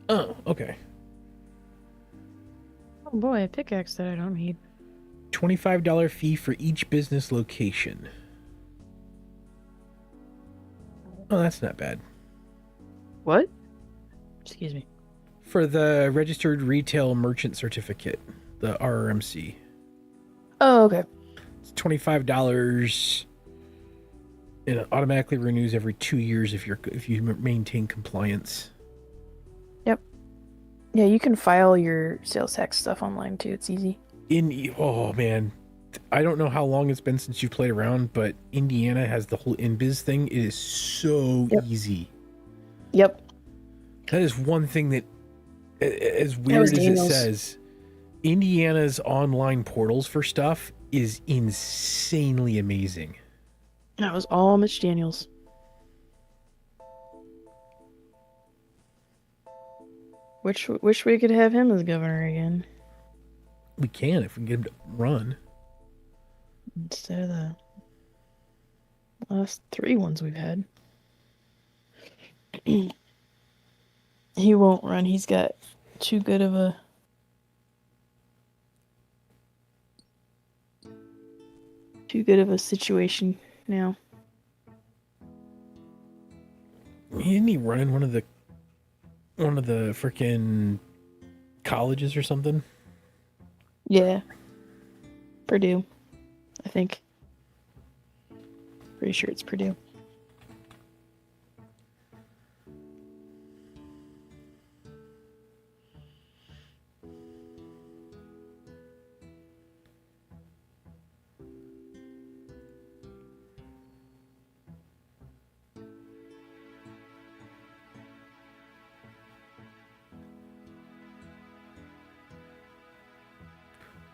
Oh, okay. Oh boy, a pickaxe that I don't need. $25 fee for each business location. Oh, that's not bad. What? Excuse me. For the registered retail merchant certificate, the RRMC. Oh, okay. It's $25, and it automatically renews every 2 years if you maintain compliance. Yep. Yeah, you can file your sales tax stuff online too. It's easy. Oh man, I don't know how long it's been since you played around, but Indiana has the whole InBiz thing. It is so Yep. easy. Yep. That is one thing that, as That weird was as it Daniel's. says, Indiana's online portals for stuff is insanely amazing. That was all Mitch Daniels. Wish we could have him as governor again We can if we get him to run. instead of the last 3 ones we've had. He won't run. He's got too good of a situation now. Isn't he running one of the freaking colleges or something? Yeah. Purdue, I think. Pretty sure it's Purdue.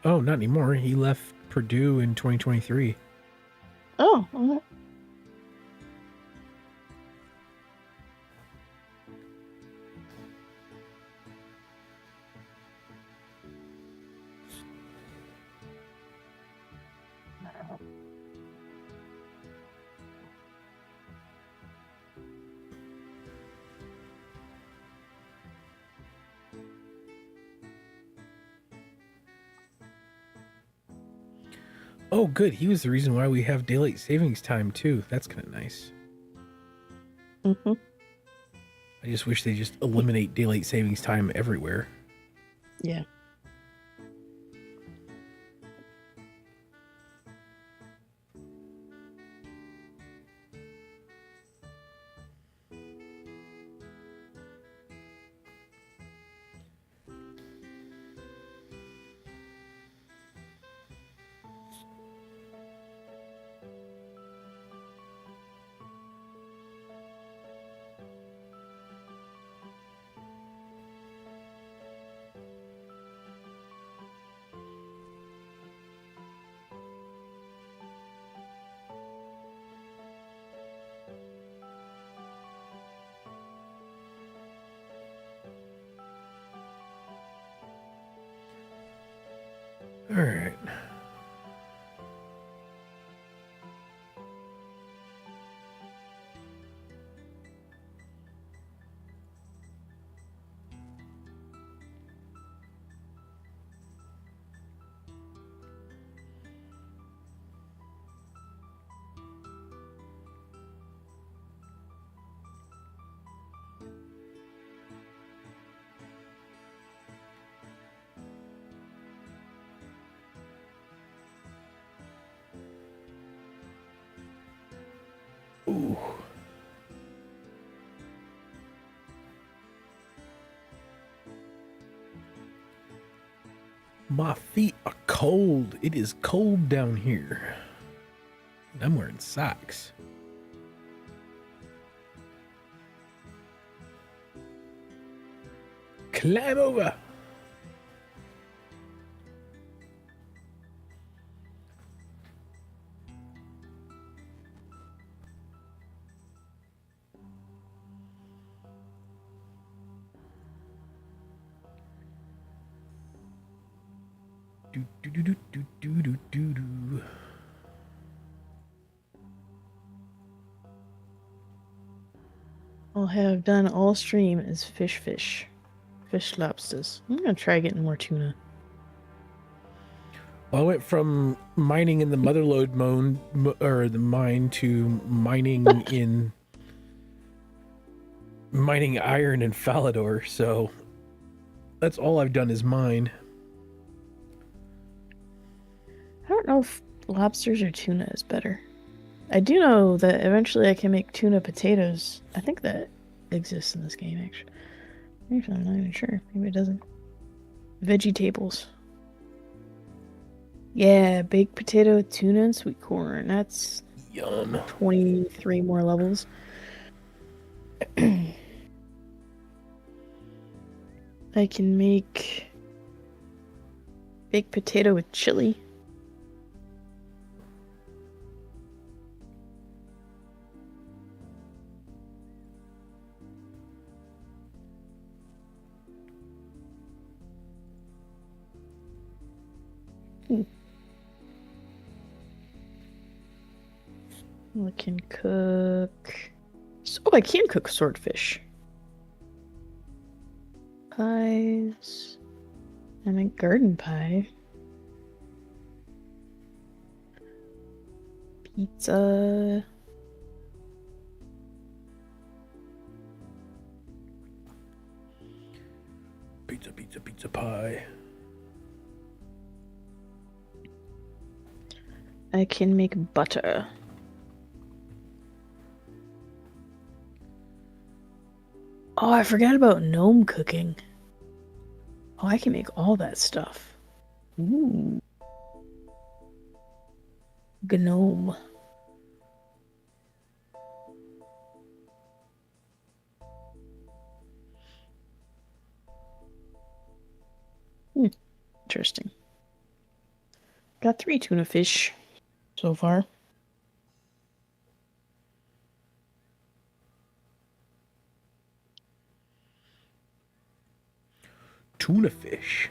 Oh, not anymore. He left Purdue in 2023. Oh, okay. Oh, good. He was the reason why we have daylight savings time too. That's kind of nice. Mm-hmm. I just wish they just eliminate daylight savings time everywhere. Yeah. All right. Ooh. My feet are cold. It is cold down here. And I'm wearing socks. Climb over. Do do do do do do do do do. I'll have done all stream is fish. Fish lobsters. I'm gonna try getting more tuna. Well, I went from mining in the Motherlode or the mine to mining iron in Falador, so that's all I've done is mine. I don't know if lobsters or tuna is better. I do know that eventually I can make tuna potatoes. I think that exists in this game, actually. Actually, I'm not even sure. Maybe it doesn't. Vegetables. Yeah, baked potato, tuna, and sweet corn. That's Yum. 23 more levels. I can make baked potato with chili. I can cook... Oh, I can cook swordfish. Pies. I make garden pie. Pizza. Pizza pie. I can make butter. Oh, I forgot about gnome cooking. Oh, I can make all that stuff. Ooh. Gnome. Interesting. Got 3 tuna fish so far. Tuna fish.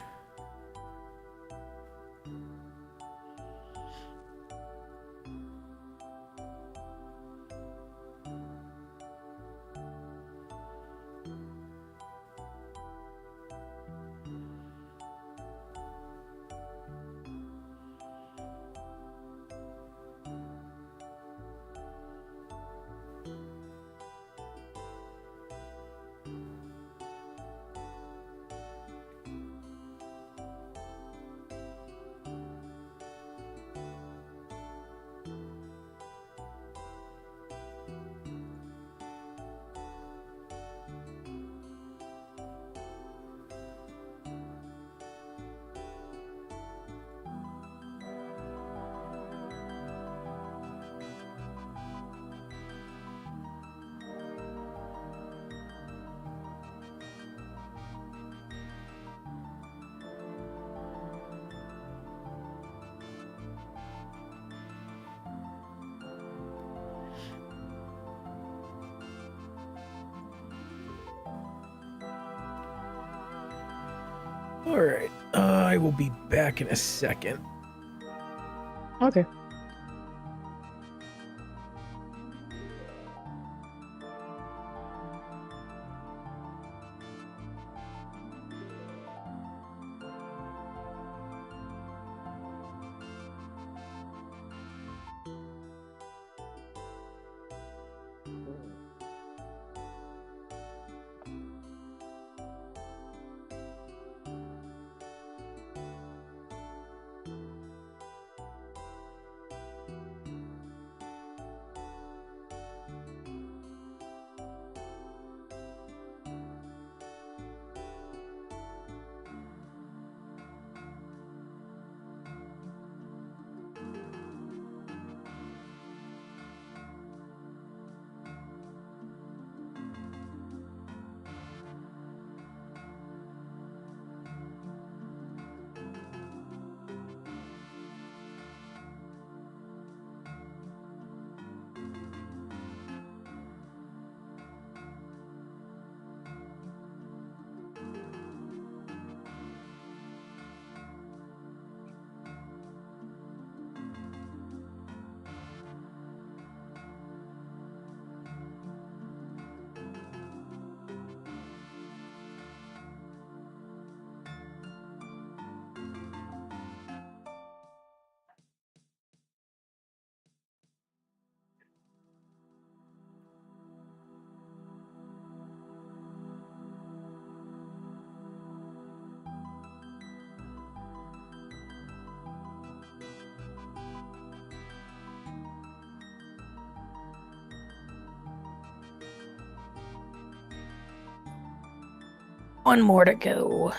All right. I will be back in a second. Okay. One more to go.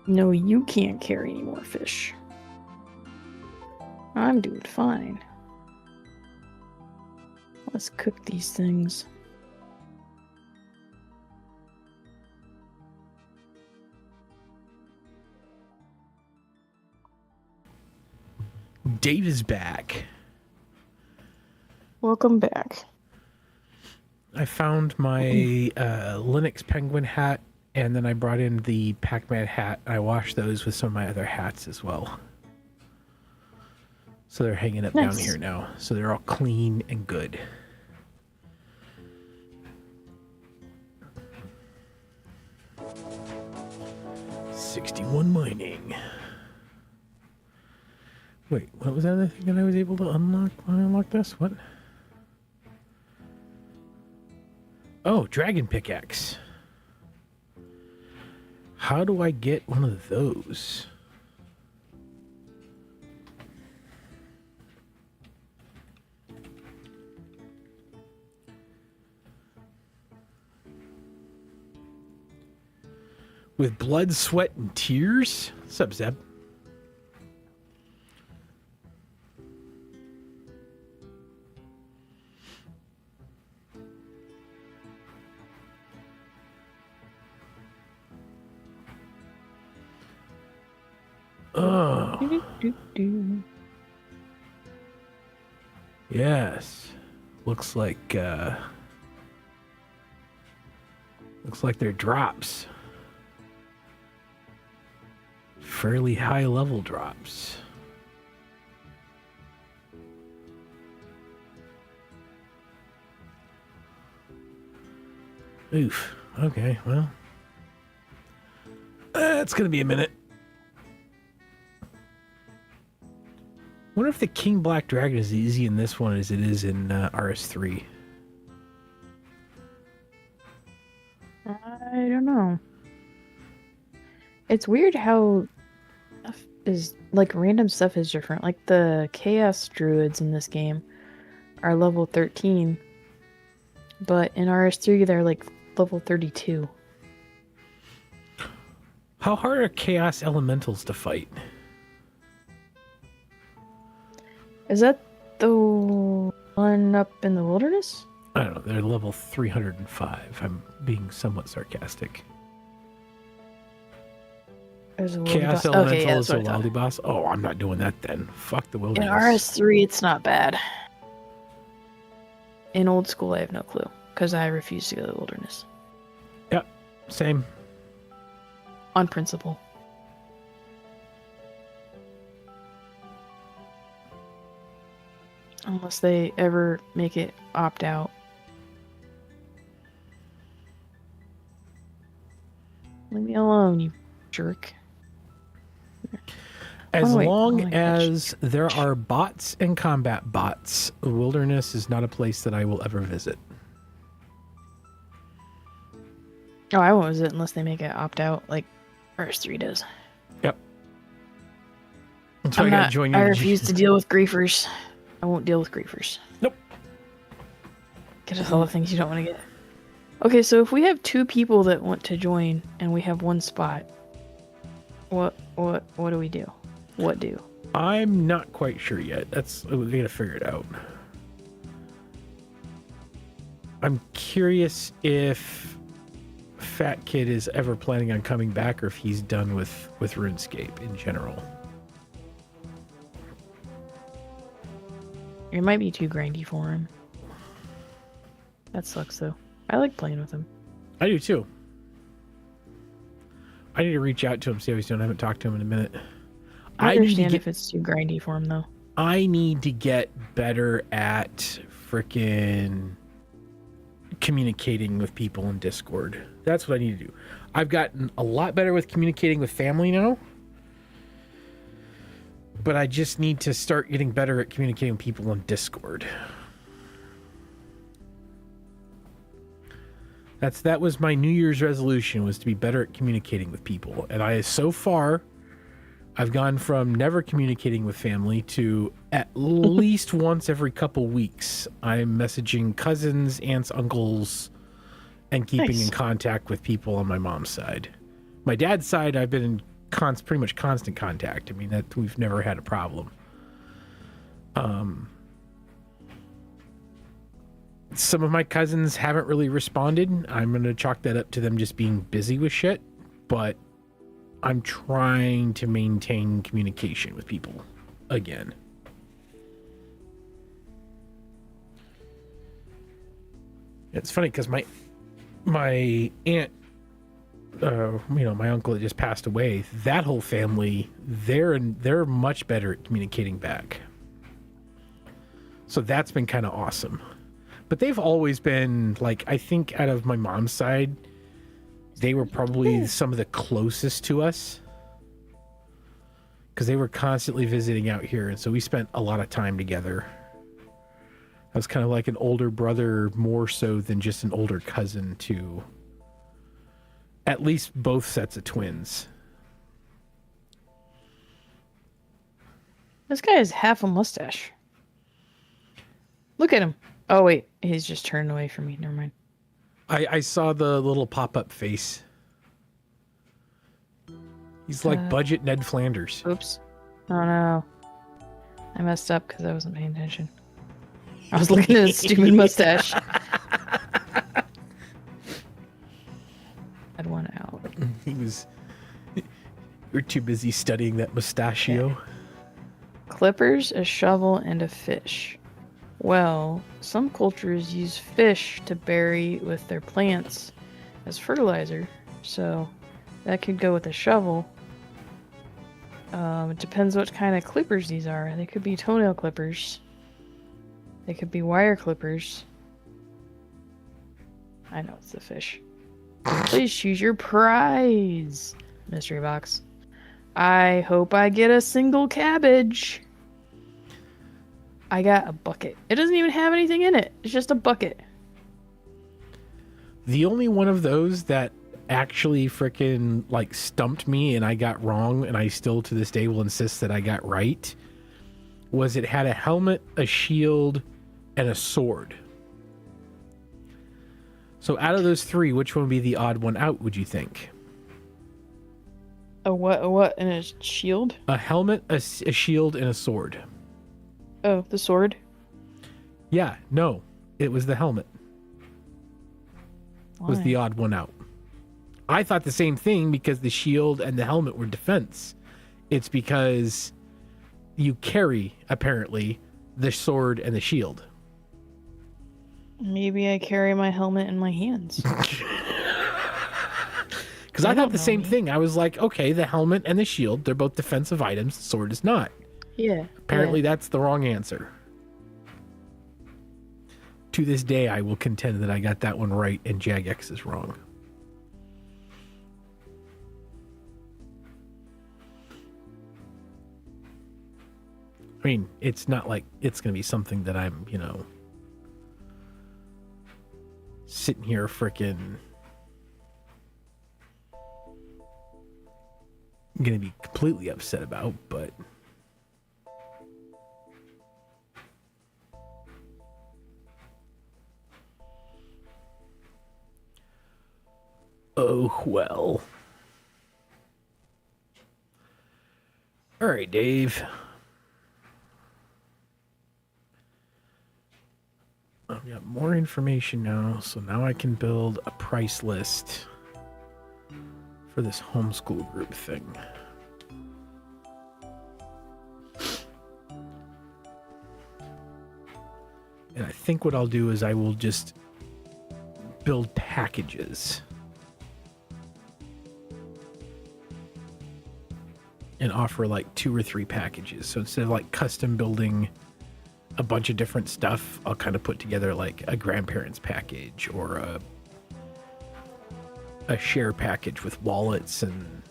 No, you can't carry any more fish. I'm doing fine. Let's cook these things. Dave is back. Welcome back. I found my Linux Penguin hat, and then I brought in the Pac-Man hat. I washed those with some of my other hats as well. So they're hanging up down here now. So they're all clean and good. $61 mining. Wait, what was that other thing that I was able to unlock when I unlocked this? What? Oh, dragon pickaxe. How do I get one of those? With blood, sweat, and tears? What's up, Zeb? Oh. Yes. Looks like they're drops. Fairly high level drops. Oof. Okay, well. It's gonna be a minute. Wonder if the King Black Dragon is as easy in this one as it is in RS3. I don't know. It's weird how stuff is like random stuff is different. Like the Chaos Druids in this game are level 13, but in RS3 they're like level 32. How hard are Chaos Elementals to fight? Is that the one up in the wilderness? I don't know. They're level 305. I'm being somewhat sarcastic. There's a Chaos Elemental is a wildy boss. Oh, I'm not doing that then. Fuck the wilderness. In RS3, it's not bad. In old school, I have no clue because I refuse to go to the wilderness. Yep, same. On principle. Unless they ever make it opt out. Leave me alone, you jerk. As long as there are bots and combat bots, the wilderness is not a place that I will ever visit. Oh, I won't visit unless they make it opt out like RS3 does. Yep. That's why I gotta join you. I refuse to deal with griefers. I won't deal with griefers. Nope. Get us all the things you don't want to get. Okay, so if we have 2 people that want to join and we have 1 spot, what do we do? What do? I'm not quite sure yet. We gotta figure it out. I'm curious if Fat Kid is ever planning on coming back or if he's done with RuneScape in general. It might be too grindy for him. That sucks though. I like playing with him. I do too. I need to reach out to him, see how he's doing. I haven't talked to him in a minute. I understand if it's too grindy for him though. I need to get better at freaking communicating with people in Discord. That's what I need to do. I've gotten a lot better with communicating with family now. But I just need to start getting better at communicating with people on Discord. That was my New Year's resolution, was to be better at communicating with people. And so far, I've gone from never communicating with family to at least once every couple weeks. I'm messaging cousins, aunts, uncles, and keeping in contact with people on my mom's side. My dad's side, I've been in pretty much constant contact. I mean, that we've never had a problem. Some of my cousins haven't really responded. I'm going to chalk that up to them just being busy with shit, but I'm trying to maintain communication with people again. It's funny because my aunt, my uncle that just passed away, that whole family, they're much better at communicating back. So that's been kind of awesome. But they've always been, like, I think out of my mom's side, they were probably some of the closest to us. Because they were constantly visiting out here, and so we spent a lot of time together. I was kind of like an older brother, more so than just an older cousin to at least both sets of twins. This guy has half a mustache. Look at him. Oh, wait. He's just turned away from me. Never mind. I saw the little pop-up face. He's like budget Ned Flanders. Oops. Oh, no. I messed up because I wasn't paying attention. I was looking at his stupid mustache. I'd want out. You're too busy studying that mustachio. Okay. Clippers, a shovel, and a fish. Well, some cultures use fish to bury with their plants as fertilizer, so that could go with a shovel. It depends what kind of clippers these are. They could be toenail clippers. They could be wire clippers. I know it's the fish. Please choose your prize, mystery box. I hope I get a single cabbage. I got a bucket. It doesn't even have anything in it. It's just a bucket. The only one of those that actually freaking like stumped me and I got wrong, and I still to this day will insist that I got right, was it had a helmet, a shield, and a sword. So out of those three, which one would be the odd one out, would you think? A what, and a shield? A helmet, a shield, and a sword. Oh, the sword? Yeah, no. It was the helmet. Why? Was the odd one out. I thought the same thing because the shield and the helmet were defense. It's because you carry, apparently, the sword and the shield. Maybe I carry my helmet in my hands. Because I thought the same thing. I was like, okay, the helmet and the shield, they're both defensive items. The sword is not. Yeah. Apparently that's the wrong answer. To this day, I will contend that I got that one right and Jagex is wrong. I mean, it's not like it's going to be something that I'm, sitting here frickin' going to be completely upset about, but oh well. All right, Dave. I've got more information now, so now I can build a price list for this homeschool group thing. And I think what I'll do is I will just build packages and offer like 2 or 3 packages. So instead of like custom building a bunch of different stuff, I'll kind of put together like a grandparents package or a share package with wallets and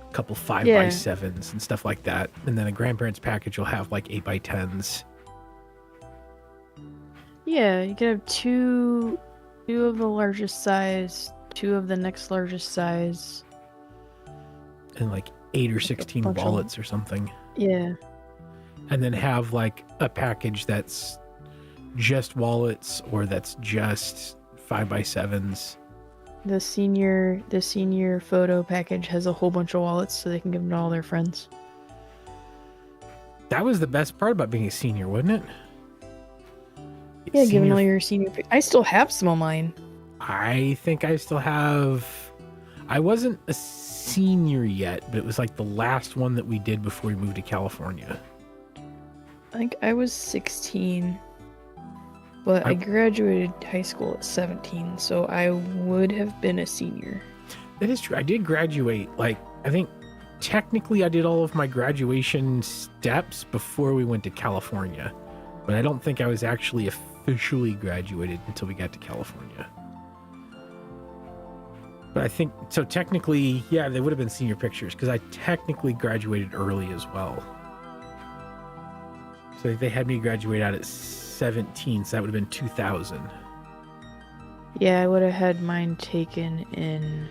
a couple 5x7s and stuff like that. And then a grandparents package will have like 8x10s. Yeah, you can have two of the largest size, 2 of the next largest size. And like 8 or Like a 16 bunch of- wallets or something. Yeah. And then have like a package that's just wallets or that's just 5x7s. The senior photo package has a whole bunch of wallets so they can give them to all their friends. That was the best part about being a senior, wasn't it? Yeah, giving all your senior. I still have some of mine. I think I still have. I wasn't a senior yet, but it was like the last one that we did before we moved to California. I think I was 16, but I graduated high school at 17, so I would have been a senior. That is true. I did graduate. Like, I think technically I did all of my graduation steps before we went to California, but I don't think I was actually officially graduated until we got to California. But I think, so technically, yeah, they would have been senior pictures because I technically graduated early as well. So they had me graduate out at 17, so that would have been 2000. Yeah, I would have had mine taken in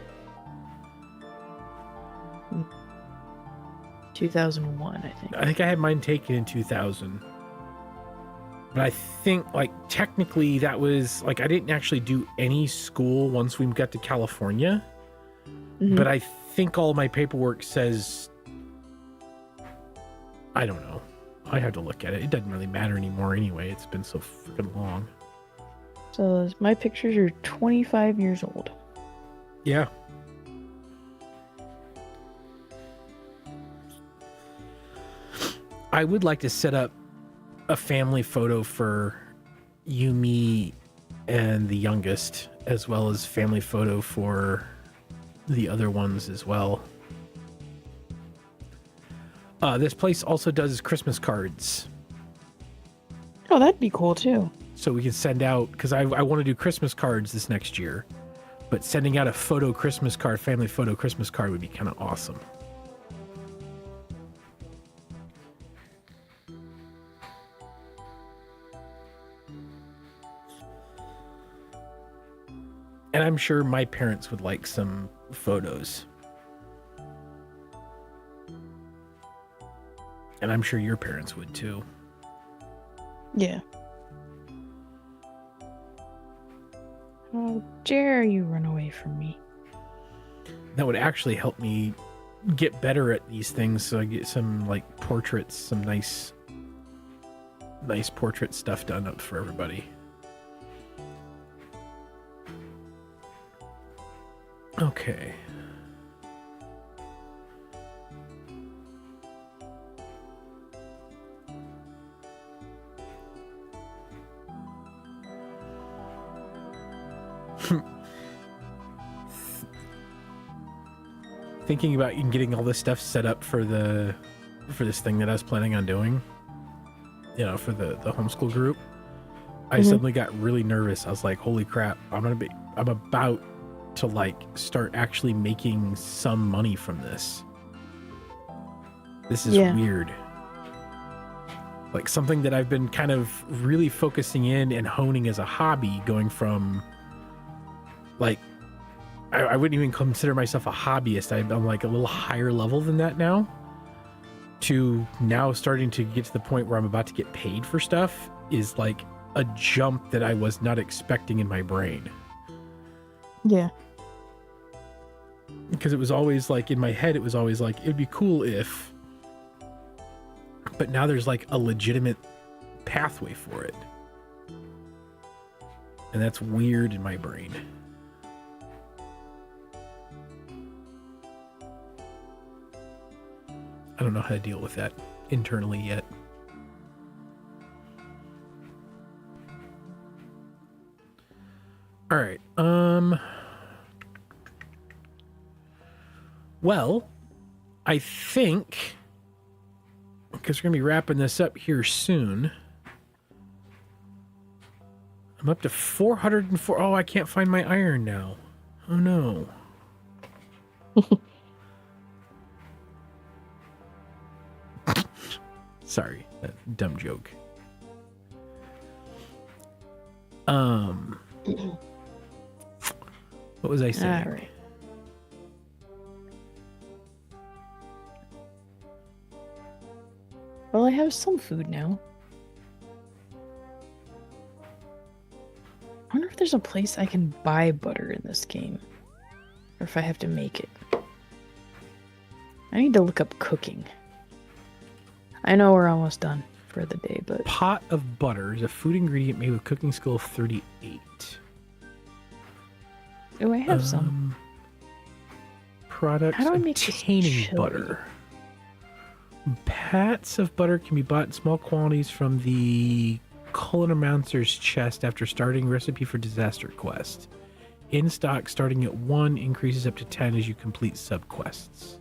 2001, I think. I think I had mine taken in 2000. But I think, like, technically that was, like, I didn't actually do any school once we got to California. Mhm. But I think all my paperwork says, I don't know. I have to look at it. It doesn't really matter anymore anyway. It's been so freaking long. So my pictures are 25 years old. Yeah. I would like to set up a family photo for you, me, and the youngest, as well as family photo for the other ones as well. This place also does Christmas cards. Oh, that'd be cool too. So we can send out, because I want to do Christmas cards this next year, but sending out a photo Christmas card, family photo Christmas card would be kind of awesome. And I'm sure my parents would like some photos. And I'm sure your parents would too. Yeah. How dare you run away from me? That would actually help me get better at these things, so I get some like portraits, some nice portrait stuff done up for everybody. Okay. Thinking about getting all this stuff set up for this thing that I was planning on doing, you know, for the homeschool group, I suddenly got really nervous. I was like, holy crap, I'm about to like start actually making some money from this. This is weird. Like something that I've been kind of really focusing in and honing as a hobby, going from like, I wouldn't even consider myself a hobbyist. I'm like a little higher level than that now, to now starting to get to the point where I'm about to get paid for stuff is like a jump that I was not expecting in my brain. Yeah. Because it was always like in my head, it was always like, it'd be cool if, but now there's like a legitimate pathway for it. And that's weird in my brain. I don't know how to deal with that internally yet. All right. Well, I think, because we're going to be wrapping this up here soon, I'm up to 404. Oh, I can't find my iron now. Oh, no. Sorry, dumb joke. What was I saying? All right. have some food now. I wonder if there's a place I can buy butter in this game. Or if I have to make it. I need to look up cooking. I know we're almost done for the day, but... Pot of butter is a food ingredient made with cooking skill of 38. Oh, I have some. Products How do I make this containing chili? butter. Pats of butter can be bought in small quantities from the Culinarmancer's chest after starting Recipe for Disaster quest. In stock, starting at 1, increases up to 10 as you complete subquests.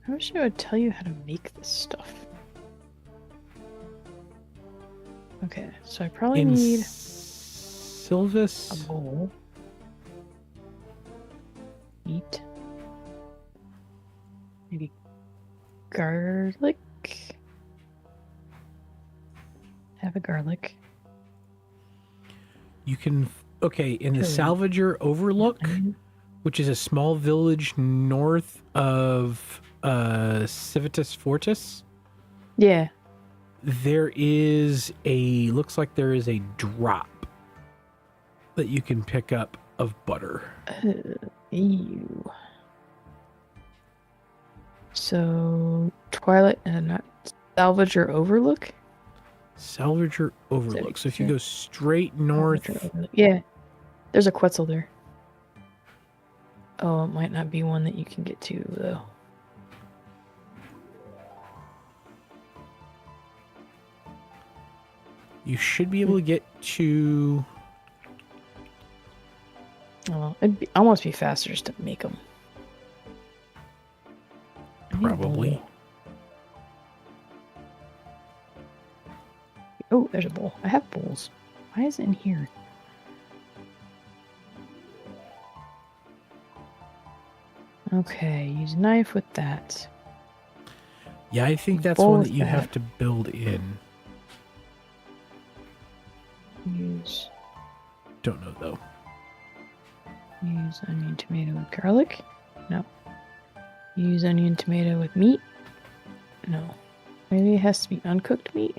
I wish I would tell you how to make this stuff. Okay, so I probably In need Sylvis, a bowl. Meat. Maybe garlic. Have a garlic. you can... Okay, in the Chili. Salvager Overlook, Onion. which is a small village north of Civitas Fortis, Yeah. there is a... Looks like there is a drop that you can pick up of butter. Ew. So Twilight and not Salvager Overlook. Salvager Overlook. So if you go straight Salvager north... Overlook. Yeah. There's a Quetzal there. Oh, it might not be one that you can get to though. You should be able to get to... Oh, it'd almost be faster just to make them. Probably. Oh, there's a bowl. I have bowls. Why is it in here? Okay, use knife with that. Yeah, I think that's Bowl one with that you that. have to build in. Use Don't know, though. onion, tomato, with garlic. No. Use onion, tomato with meat. No. Maybe it has to be uncooked meat.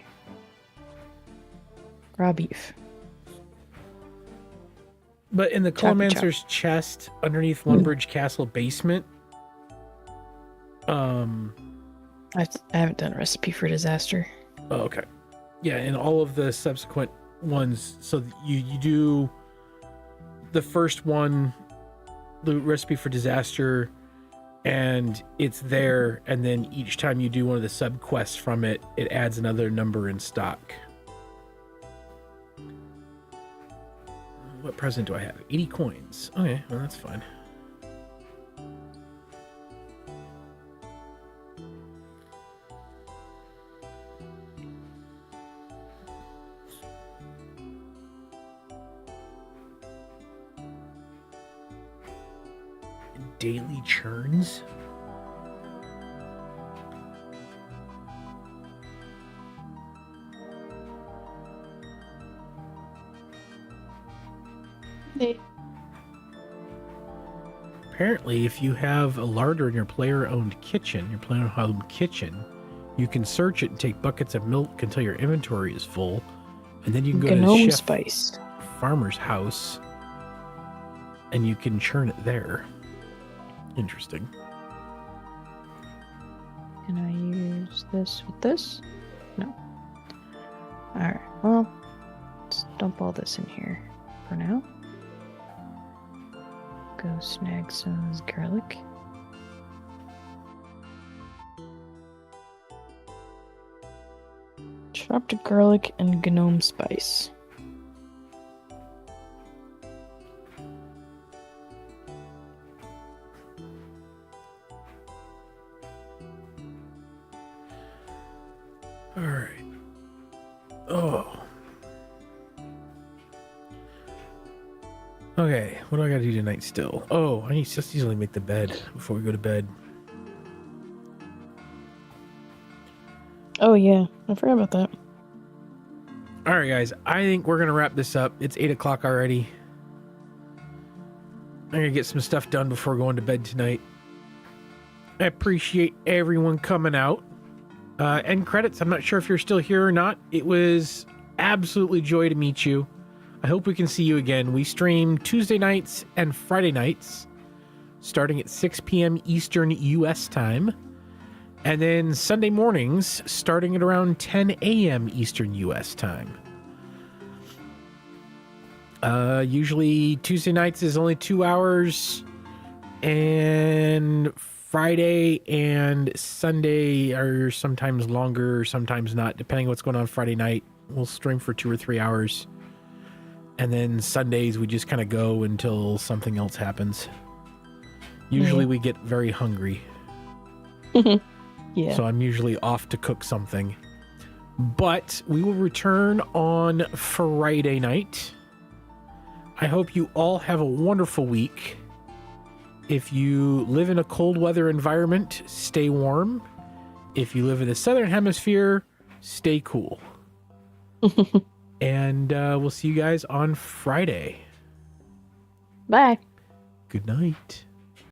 Raw beef. But in the Choppy Culinarmancer's chest, underneath Lumbridge Castle basement, I haven't done a recipe for disaster. oh, okay. Yeah, in all of the subsequent ones, so you do the first one, the recipe for disaster, and it's there, and then each time you do one of the subquests from it, it adds another number in stock. What present do I have? 80 coins. Okay, well, that's fine. Daily churns? Apparently, if you have a larder in your player-owned kitchen, your player-owned kitchen, you can search it and take buckets of milk until your inventory is full, and then you can go to the Gnome chef spice. farmer's house, and you can churn it there. Interesting. Can I use this with this? No. Alright, well, let's dump all this in here for now. Go snag some of this garlic. Chopped garlic and gnome spice. All right. Oh. Okay, what do I gotta do tonight still? Oh, I need to just easily make the bed before we go to bed. Oh yeah, I forgot about that. All right, guys, I think we're gonna wrap this up. It's 8 o'clock already. I'm gonna get some stuff done before going to bed tonight. I appreciate everyone coming out. End credits. I'm not sure if you're still here or not. It was absolutely joy to meet you. I hope we can see you again. We stream Tuesday nights and Friday nights, starting at 6 p.m. Eastern U.S. time. And then Sunday mornings, starting at around 10 a.m. Eastern U.S. time. Usually Tuesday nights is only 2 hours, and Friday and Sunday are sometimes longer, sometimes not, depending on what's going on Friday night. We'll stream for 2 or 3 hours. And then Sundays, we just kind of go until something else happens. Usually we get very hungry. Yeah. So I'm usually off to cook something. But we will return on Friday night. I hope you all have a wonderful week. If you live in a cold weather environment, stay warm. If you live in the southern hemisphere, stay cool. And we'll see you guys on Friday. Bye. Good night.